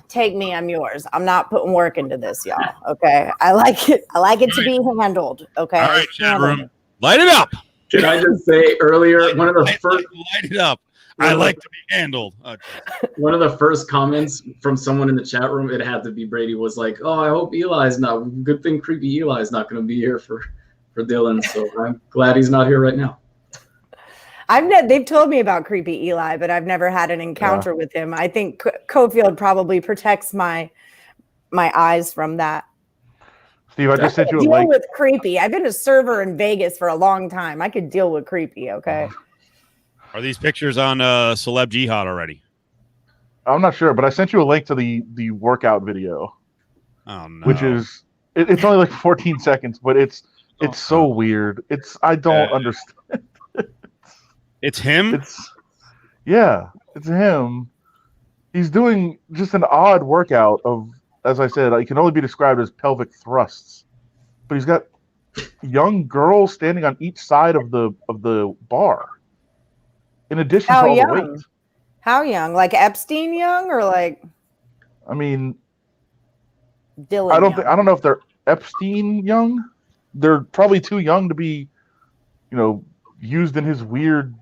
take me. I'm yours. I'm not putting work into this, y'all. Okay. I like it. I like it to be handled. Okay. All right, chat room. Light it up. Did I just say earlier, one of the first light it up. I like to be handled. Okay. One of the first comments from someone in the chat room, it had to be Brady, was like, "Oh, I hope Eli's not. Good thing creepy Eli's not going to be here for Dylan." So I'm glad he's not here right now. They've told me about creepy Eli, but I've never had an encounter with him. I think Cofield probably protects my eyes from that. Steve, I just sent you a link. link. Deal with creepy. I've been a server in Vegas for a long time. I could deal with creepy. Okay. Are these pictures on Celeb Jihad already? I'm not sure, but I sent you a link to the workout video. Oh no! Which is it's only like 14 seconds, but it's so weird. I don't understand. It's him. It's him. He's doing just an odd workout of, as I said, it can only be described as pelvic thrusts. But he's got young girls standing on each side of the bar. In addition to all the weight. How young? Like Epstein young or like? I mean, Dylan. I don't know if they're Epstein young. They're probably too young to be, used in his weird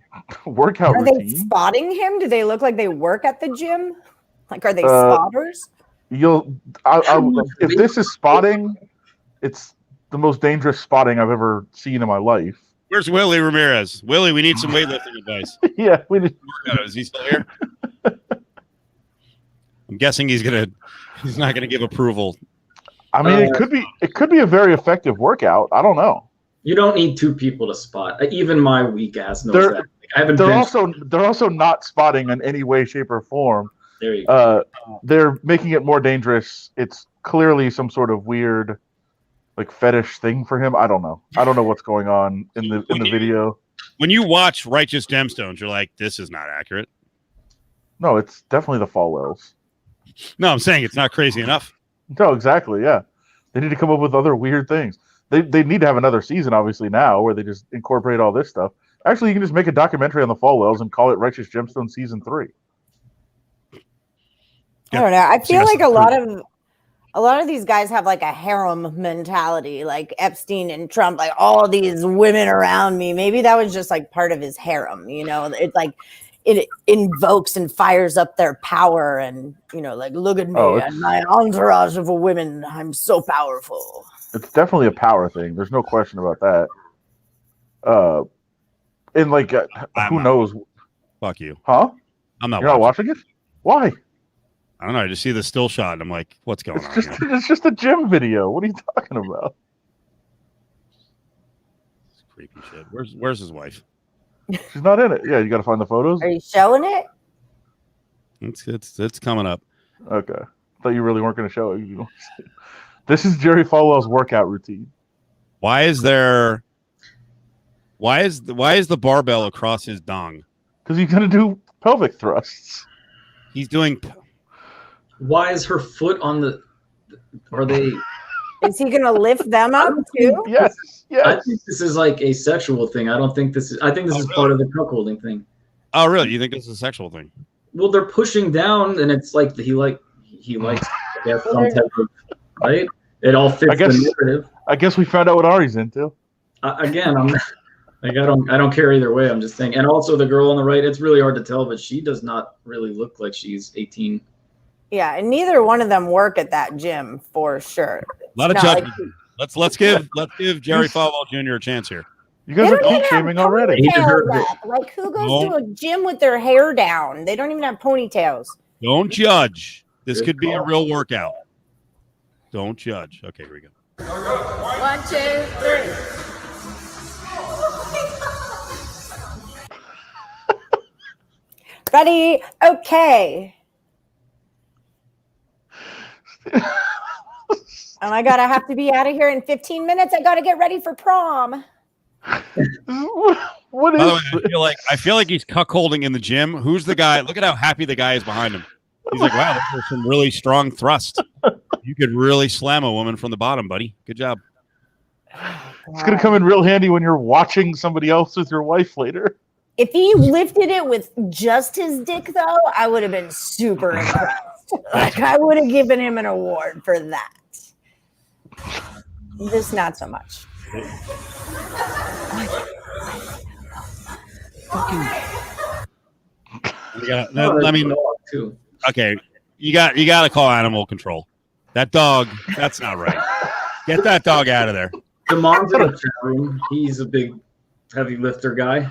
workout routine. Are they spotting him? Do they look like they work at the gym? Like, are they spotters? If this is spotting, it's the most dangerous spotting I've ever seen in my life. Where's Willie Ramirez? Willie, we need some weightlifting advice. Yeah, we need. Is he still here? I'm guessing he's not gonna give approval. I mean, it could be a very effective workout. I don't know. You don't need two people to spot. Even my weak ass knows that. I haven't. They're also not spotting in any way, shape, or form. There you go. They're making it more dangerous. It's clearly some sort of weird, like fetish thing for him. I don't know. I don't know what's going on in the video. When you watch Righteous Gemstones, you're like, this is not accurate. No, it's definitely the Falwells. No, I'm saying it's not crazy enough. No, exactly. Yeah, they need to come up with other weird things. They need to have another season, obviously, now where they just incorporate all this stuff. Actually, you can just make a documentary on the Falwells and call it Righteous Gemstone Season 3. I don't know. I feel like a lot of these guys have like a harem mentality, like Epstein and Trump, like all these women around me. Maybe that was just like part of his harem, you know. It's like it invokes and fires up their power, and like, look at me and my entourage of women. I'm so powerful. It's definitely a power thing. There's no question about that. And like, who knows? Fuck you. Huh? I'm not. You're not watching it? Why? I don't know. I just see the still shot, and I'm like, what's going on? It's just a gym video. What are you talking about? It's creepy shit. Where's his wife? She's not in it. Yeah, you got to find the photos. Are you showing it? It's coming up. Okay. Thought you really weren't going to show it. This is Jerry Falwell's workout routine. Why is the barbell across his dong? Because he's going to do pelvic thrusts. He's doing. Why is her foot on the? Are they? Is he going to lift them up too? Yes. I think this is like a sexual thing. I don't think this is. I think this is really? part of the cuckolding thing. Oh, really? You think this is a sexual thing? Well, they're pushing down, and it's like he likes. I guess some type of right. It all fits the narrative. I guess we found out what Ari's into. Again, I'm like I don't care either way. I'm just saying, and also the girl on the right. It's really hard to tell, but she does not really look like she's 18. Yeah, and neither one of them work at that gym for sure. A lot of judgment. Let's give Jerry Falwell Jr. a chance here. You guys are kink shaming already. Like, who goes to a gym with their hair down? They don't even have ponytails. Don't judge. This could be a real workout. Don't judge. Okay, here we go. 1, 2, 3. Ready? Okay. And I have to be out of here in 15 minutes. I gotta get ready for prom. What is? By the way, I feel like he's cuckolding in the gym. Who's the guy? Look at how happy the guy is behind him. He's like, wow, those are some really strong thrust. You could really slam a woman from the bottom, buddy. Good job. It's gonna come in real handy when you're watching somebody else with your wife later. If he lifted it with just his dick, though, I would have been super impressed. Like, I would have given him an award for that. This, not so much. Okay, you got to call animal control. That dog, that's not right. Get that dog out of there. Damon's in the chat room. He's a big heavy lifter guy.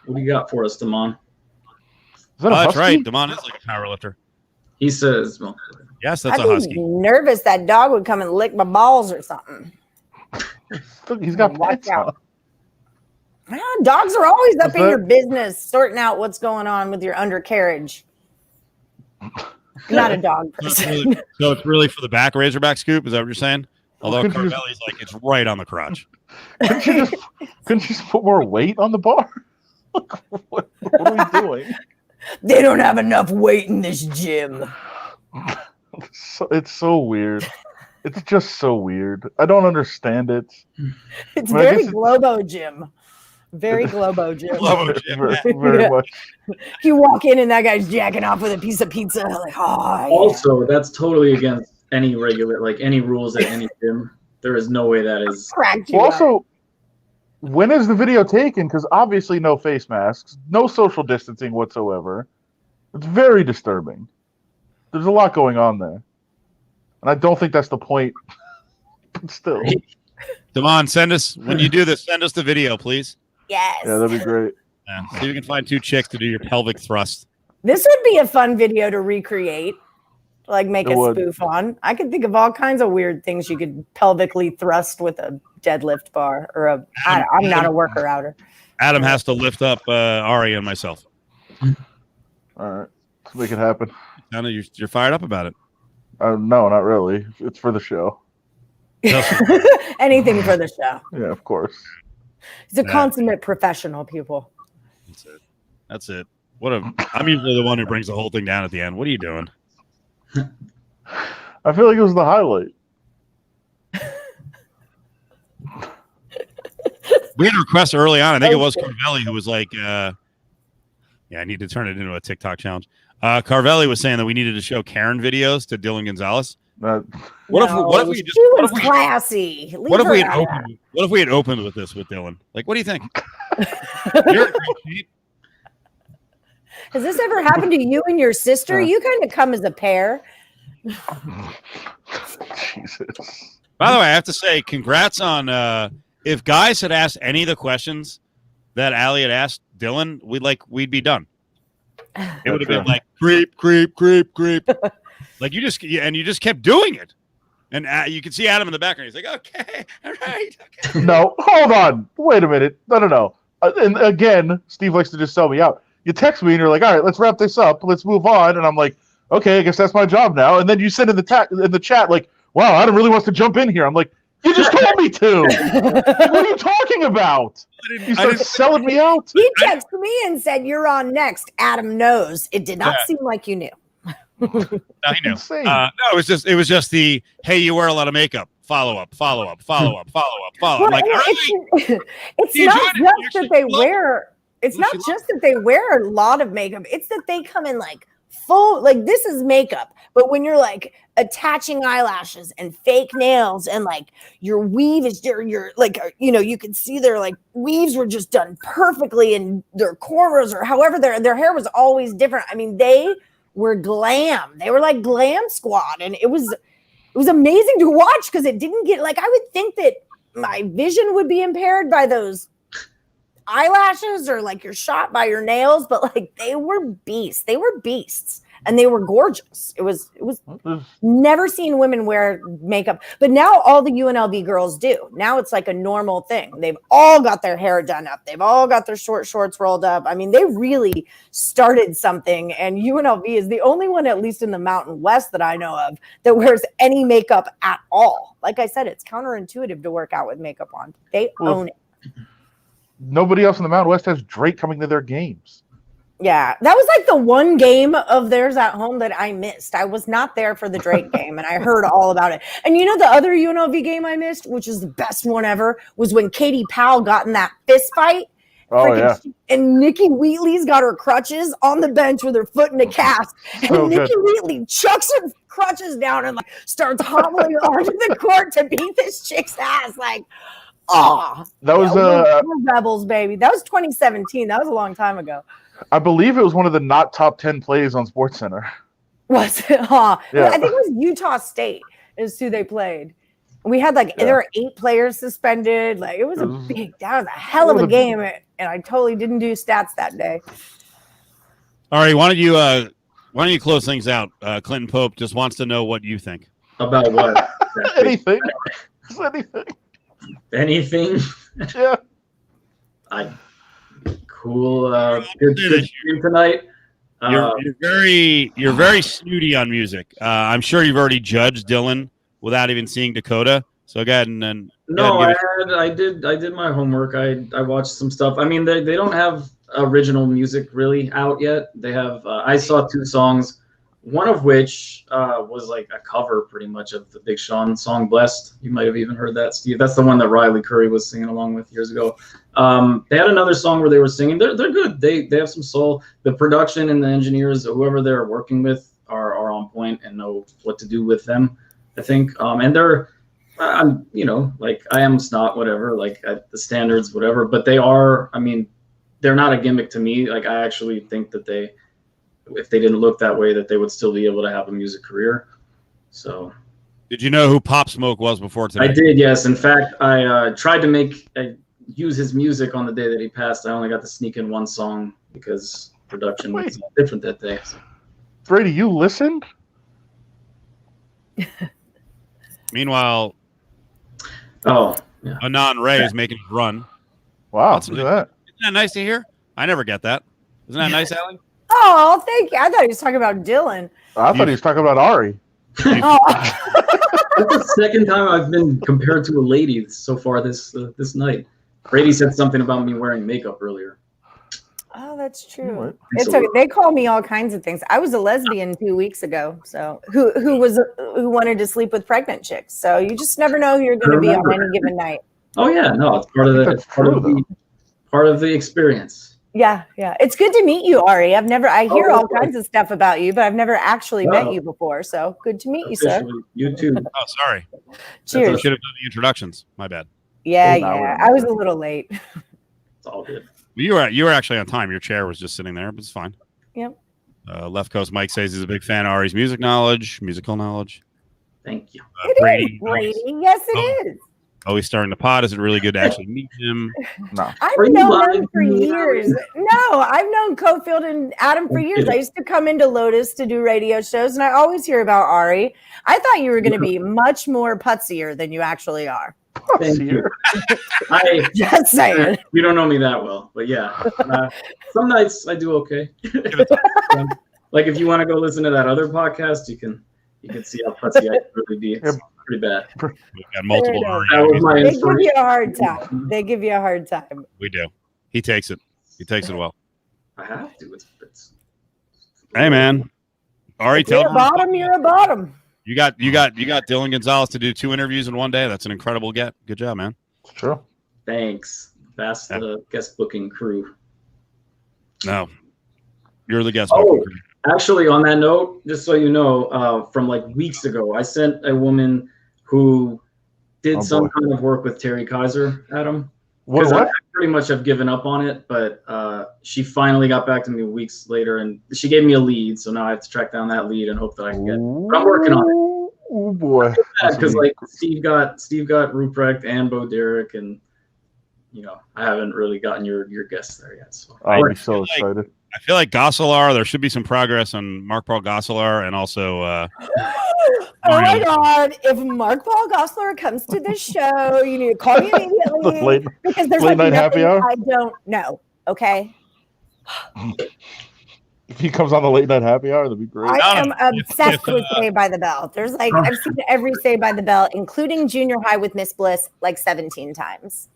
What do you got for us, Damon? That's right. Damon is like a power lifter. He says, well, yes, that's I'd a husky. be nervous that dog would come and lick my balls or something. He's got pants on. Yeah, dogs are always up in your business, sorting out what's going on with your undercarriage. Not a dog person. So it's really for the back Razorback scoop? Is that what you're saying? Although Carvelli's like, it's right on the crotch. Couldn't you just put more weight on the bar? What are we doing? They don't have enough weight in this gym. It's so weird. It's just so weird. I don't understand it. It's very Globo gym. Very Globo gym. Globo gym. Very much. You walk in and that guy's jacking off with a piece of pizza. Like, oh, yeah. Also, that's totally against any regular, like any rules at any gym. There is no way that is. Well, also, when is the video taken? Because obviously no face masks, no social distancing whatsoever. It's very disturbing. There's a lot going on there. And I don't think that's the point. But still. Damon, when you do this, send us the video, please. Yes. Yeah, that'd be great. Yeah. See if you can find 2 chicks to do your pelvic thrust. This would be a fun video to recreate. Like make a spoof on. I could think of all kinds of weird things you could pelvically thrust with a deadlift bar or I'm not a worker outer. Adam has to lift up Ari and myself. All right. Let's make it happen. You're fired up about it. No, not really. It's for the show. Anything for the show. Yeah, of course. He's a consummate professional, people. That's it. I'm usually the one who brings the whole thing down at the end. What are you doing? I feel like it was the highlight. We had a request early on. I think it was Carvelli who was like, I need to turn it into a TikTok challenge. Carvelli was saying that we needed to show Karen videos to Dylan Gonzalez. What if we just? She was classy. What if we had opened with this with Dylan? Like, what do you think? Has this ever happened to you and your sister? You kind of come as a pair. Jesus. By the way, I have to say, congrats on if guys had asked any of the questions that Allie had asked Dylan, we'd be done. It would have been like creep. Like you just kept doing it. And you can see Adam in the background. He's like, okay, all right. Okay. No, hold on. Wait a minute. No. And again, Steve likes to just sell me out. You text me and you're like, all right, let's wrap this up. Let's move on. And I'm like, okay, I guess that's my job now. And then you send in the chat like, wow, Adam really wants to jump in here. I'm like, you just told me to. What are you talking about? You started selling me out. He texted me and said, you're on next. Adam knows. It did not seem like you knew. No, he knew. No, it was just the, hey, you wear a lot of makeup. Follow up. Well, like, it's not just that they wear. It's not just that they wear a lot of makeup. It's that they come in like full, like this is makeup. But when you're like attaching eyelashes and fake nails and like your weave is your like, you can see their like weaves were just done perfectly and their cornrows or however their hair was always different. I mean, they were glam. They were like glam squad. And it was amazing to watch because it didn't get like, I would think that my vision would be impaired by those eyelashes or like you're shot by your nails, but like they were beasts. They were beasts and they were gorgeous. It was never seen women wear makeup, but now all the UNLV girls do. Now it's like a normal thing. They've all got their hair done up. They've all got their short shorts rolled up. I mean, they really started something, and UNLV is the only one, at least in the Mountain West that I know of, that wears any makeup at all. Like I said, it's counterintuitive to work out with makeup on. They own it. Nobody else in the Mountain West has Drake coming to their games. Yeah, that was like the one game of theirs at home that I missed. I was not there for the Drake game, and I heard all about it. And you know the other UNLV game I missed, which is the best one ever, was when Katie Powell got in that fist fight. Oh, yeah. And Nikki Wheatley's got her crutches on the bench with her foot in a cast. And Nikki Wheatley chucks her crutches down and like starts hobbling onto the court to beat this chick's ass. Like, that was we're rebels, baby. That was 2017. That was a long time ago. I believe it was one of the not top 10 plays on SportsCenter. Was it? Yeah. I think it was Utah State is who they played. We had there were 8 players suspended. Like that was a hell of a game, and I totally didn't do stats that day. All right, why don't you close things out? Clinton Pope just wants to know what you think about what. Anything. Yeah. Cool. Good stream tonight. You're very snooty on music. I'm sure you've already judged Dylan without even seeing Dakota. So go ahead and I did my homework. I watched some stuff. I mean, they don't have original music really out yet. They have. I saw 2 songs, one of which was like a cover pretty much of the Big Sean song "Blessed." You might have even heard that, Steve. That's the one that Riley Curry was singing along with years ago. They had another song where they were singing. They're good. They have some soul. The production and the engineers, whoever they're working with, are on point and know what to do with them, I think. And they're, like I am snot, whatever, like the standards, whatever. But they are. I mean, they're not a gimmick to me. Like I actually think that if they didn't look that way, that they would still be able to have a music career. So. Did you know who Pop Smoke was before today? I did, yes. In fact, I tried to use his music on the day that he passed. I only got to sneak in one song because production was different that day. So. Brady, you listened? Meanwhile, Anon Ray is making his run. Wow, look at that. Isn't that nice to hear? I never get that. Isn't that nice, Allie? Oh, thank you. I thought he was talking about Dylan. I thought he was talking about Ari. Oh. That's the second time I've been compared to a lady so far this night. Brady said something about me wearing makeup earlier. Oh, that's true. Right. It's okay. They call me all kinds of things. I was a lesbian 2 weeks ago, so who wanted to sleep with pregnant chicks. So you just never know who you're going to be on any given night. Oh yeah, no, it's part of the part of the experience. Yeah. It's good to meet you, Ari. I hear all kinds of stuff about you, but I've never actually met you before. So good to meet you, sir. You too. Oh, sorry. Cheers. I should have done the introductions. My bad. Yeah. I was a little late. It's all good. You were actually on time. Your chair was just sitting there, but it's fine. Yep. Left Coast Mike says he's a big fan of Ari's musical knowledge. Thank you. Brady. Yes, it is. Always starting the pod. Is it really good to actually meet him? No. I've known them for years. No, I've known Cofield and Adam for years. I used to come into Lotus to do radio shows, and I always hear about Ari. I thought you were going to be much more putzier than you actually are. Thank you. Just saying. You don't know me that well, but yeah. Some nights I do okay. Like if you want to go listen to that other podcast, you can see how putzy I can really be. It's pretty bad. We've got multiple. That was my They give you a hard time. They give you a hard time. We do. He takes it. He takes it well. I have to. It's Hey man, Ari, If you're a bottom, you're a bottom. You got Dylan Gonzalez to do 2 interviews in one day. That's an incredible get. Good job, man. It's true. Thanks. That's the guest booking crew. No, you're the guest booking crew. Actually, on that note, just so you know, from like weeks ago, I sent a woman who did some kind of work with Terry Kaiser, Adam. What? I pretty much have given up on it, but she finally got back to me weeks later, and she gave me a lead. So now I have to track down that lead and hope that I can get it. But I'm working on it. Oh boy! Because like Steve got Ruprecht and Bo Derek, and I haven't really gotten your guests there yet. So I'm so excited. I feel like Gosselar, there should be some progress on Mark Paul Gosselar and also. Oh my God! If Mark Paul Gosselaar comes to this show, you need to call me immediately because there's late night happy hour. I don't know. Okay. If he comes on the late night happy hour, that'd be great. I am obsessed with Saved by the Bell. There's I've seen every Saved by the Bell, including junior high with Miss Bliss, like 17 times.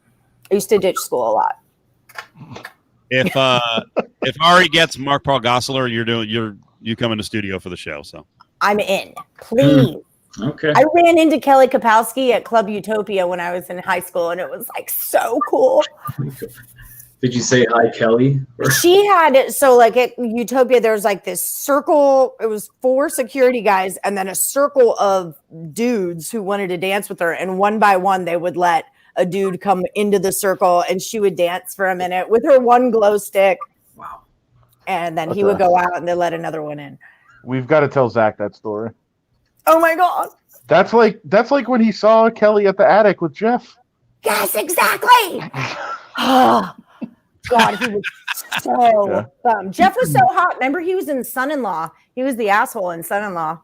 I used to ditch school a lot. If Ari gets Mark Paul Gosselar, you come in the studio for the show. So I'm in. Please. Okay. I ran into Kelly Kapowski at Club Utopia when I was in high school, and it was so cool. Did you say hi, Kelly? She had it. So at Utopia, there was this circle. It was 4 security guys and then a circle of dudes who wanted to dance with her. And one by one, they would let a dude come into the circle and she would dance for a minute with her one glow stick. Wow. And then he would go out and they let another one in. We've got to tell Zach that story. Oh my God. That's like when he saw Kelly at the attic with Jeff. Yes, exactly. Oh, God, he was so dumb. Jeff was so hot. Remember, he was in Son-in-Law. He was the asshole in Son-in-Law.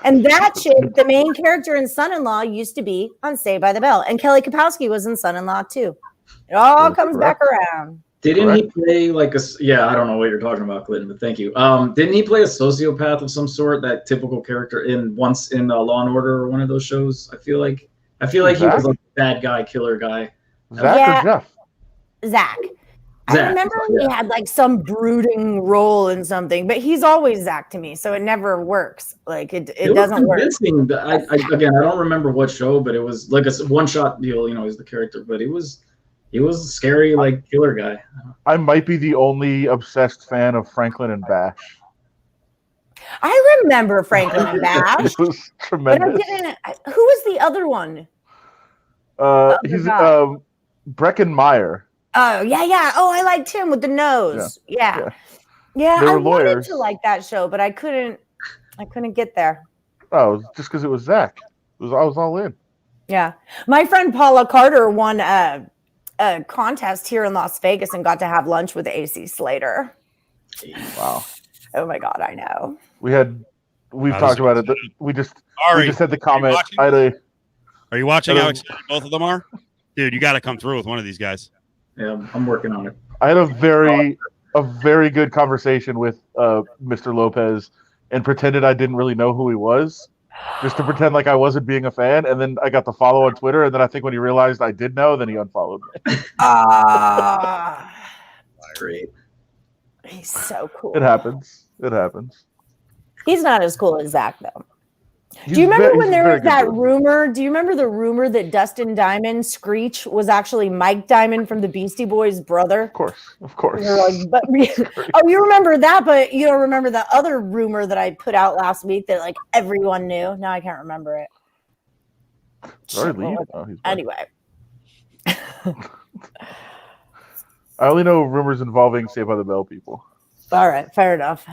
And that chick, the main character in Son-in-Law, used to be on Saved by the Bell. And Kelly Kapowski was in Son-in-Law, too. It all comes back around. Didn't he play I don't know what you're talking about, Clinton, but thank you. Didn't he play a sociopath of some sort, that typical character in Law and Order or one of those shows? I feel like he was a bad guy, killer guy. Zach or Jeff? Zach. I remember he had some brooding role in something, but he's always Zach to me, so it never works. It doesn't work. I don't remember what show, but it was like a one-shot deal. He's the character, but he was a scary killer guy. I might be the only obsessed fan of Franklin and Bash. I remember Franklin and Bash. It was tremendous. But who was the other one? He's Brecken Meyer. Oh, yeah. Oh, I liked him with the nose. Yeah. I wanted to like that show, but I couldn't get there. Oh, just because it was Zach. I was all in. Yeah. My friend Paula Carter won a contest here in Las Vegas and got to have lunch with AC Slater. Wow. Oh my God, I know. We've talked about it. We just had the comment. Are you watching how excited both of them are? Dude, you got to come through with one of these guys. Yeah, I'm working on it. I had a very good conversation with Mr. Lopez and pretended I didn't really know who he was, just to pretend like I wasn't being a fan. And then I got the follow on Twitter, and then I think when he realized I did know, then he unfollowed me. Great. He's so cool. It happens. It happens. He's not as cool as Zach, though. He's Do you remember when he's there very was good that dude. rumor? Do you remember the rumor that Dustin Diamond, Screech, was actually Mike Diamond from the Beastie Boys' brother? Of course. You're like, but oh, you remember that, but you don't remember the other rumor that I put out last week that like everyone knew. Now I can't remember it. Sorry, Shit, leave. well, Oh, he's back. anyway, I only know rumors involving Saved by the Bell people. all right, fair enough.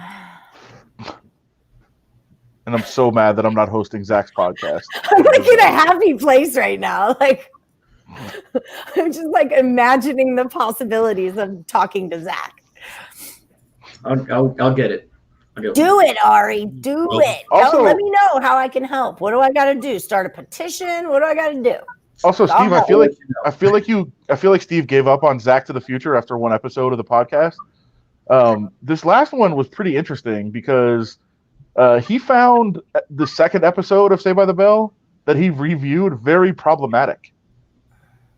And I'm so mad that I'm not hosting Zach's podcast. I'm like in a happy place right now. Like I'm just like imagining the possibilities of talking to Zach. I'll get it. Do it, Ari. Do it. Also, let me know how I can help. What do I got to do? Start a petition? What do I got to do? Also, Steve, I feel help. like Steve gave up on Zach to the Future after one episode of the podcast. This last one was pretty interesting because he found the second episode of Saved by the Bell that he reviewed very problematic.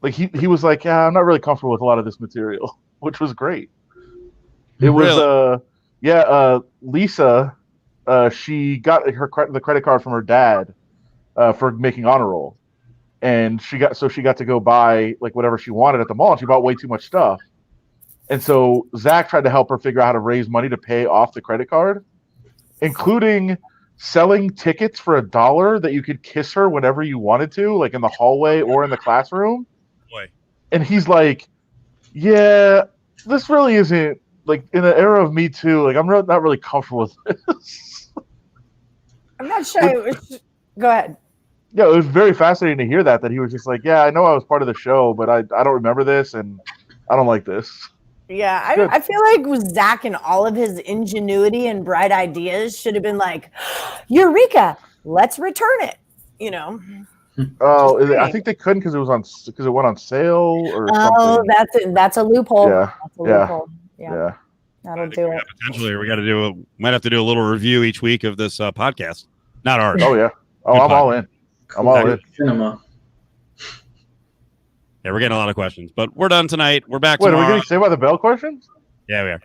Like he was like, yeah, I'm not really comfortable with a lot of this material, which was great. It was Lisa. She got the credit card from her dad for making honor roll, and she got to go buy like whatever she wanted at the mall. And she bought way too much stuff, and so Zach tried to help her figure out how to raise money to pay off the credit card, including selling tickets for $1 that you could kiss her whenever you wanted to, like in the hallway or in the classroom. Boy. And he's like, yeah, this really isn't like in the era of Me Too. Like I'm not really comfortable with this. I'm not sure. Go ahead. Yeah, it was very fascinating to hear that he was just like, yeah, I know I was part of the show, but I don't remember this and I don't like this. Yeah, I feel like with Zach and all of his ingenuity and bright ideas should have been like, Eureka, let's return it. You know. Oh, I think they couldn't because it went on sale or something. Oh, that's a loophole. Yeah. That's a loophole. Yeah. That'll do it. Potentially, we got to might have to do a little review each week of this podcast. Not ours. Oh yeah. Oh, I'm all in. I'm all in. Cinema. Yeah, we're getting a lot of questions, but we're done tonight. We're back Wait, tomorrow. are we getting Saved by the Bell questions? Yeah, we are.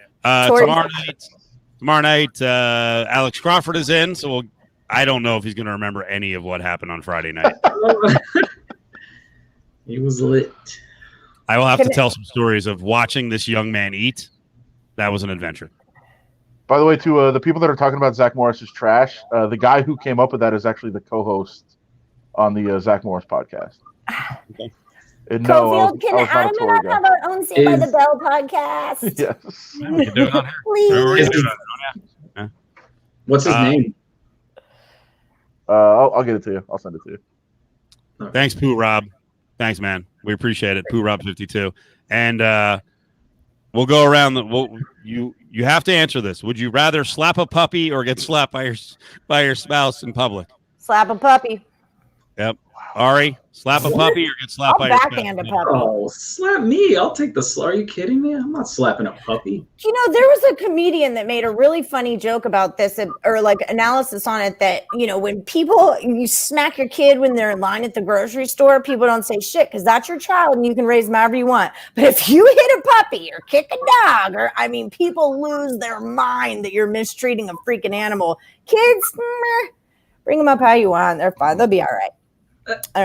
Tomorrow night, Alex Crawford is in, so I don't know if he's going to remember any of what happened on Friday night. He was lit. I will have to tell some stories of watching this young man eat. That was an adventure. By the way, to the people that are talking about Zach Morris's trash, the guy who came up with that is actually the co-host on the Zach Morris podcast. Okay. Cofield, can Adam and I have our own Saved by the Bell podcast? Yes. Yeah, we can do it on here. Please. What's his name? I'll get it to you. I'll send it to you. Thanks, Pooh Rob. Thanks, man. We appreciate it. Pooh Rob 52. And we'll go around. You have to answer this. Would you rather slap a puppy or get slapped by your spouse in public? Slap a puppy. Yep. Ari, slap a puppy or get slapped by your spouse? Backhand a puppy. Oh, slap me. I'll take the slap. Are you kidding me? I'm not slapping a puppy. You know, there was a comedian that made a really funny joke about this or like analysis on it that, you know, when you smack your kid when they're in line at the grocery store, people don't say shit because that's your child and you can raise them however you want. But if you hit a puppy or kick a dog people lose their mind that you're mistreating a freaking animal. Kids, bring them up how you want. They're fine. They'll be all right. I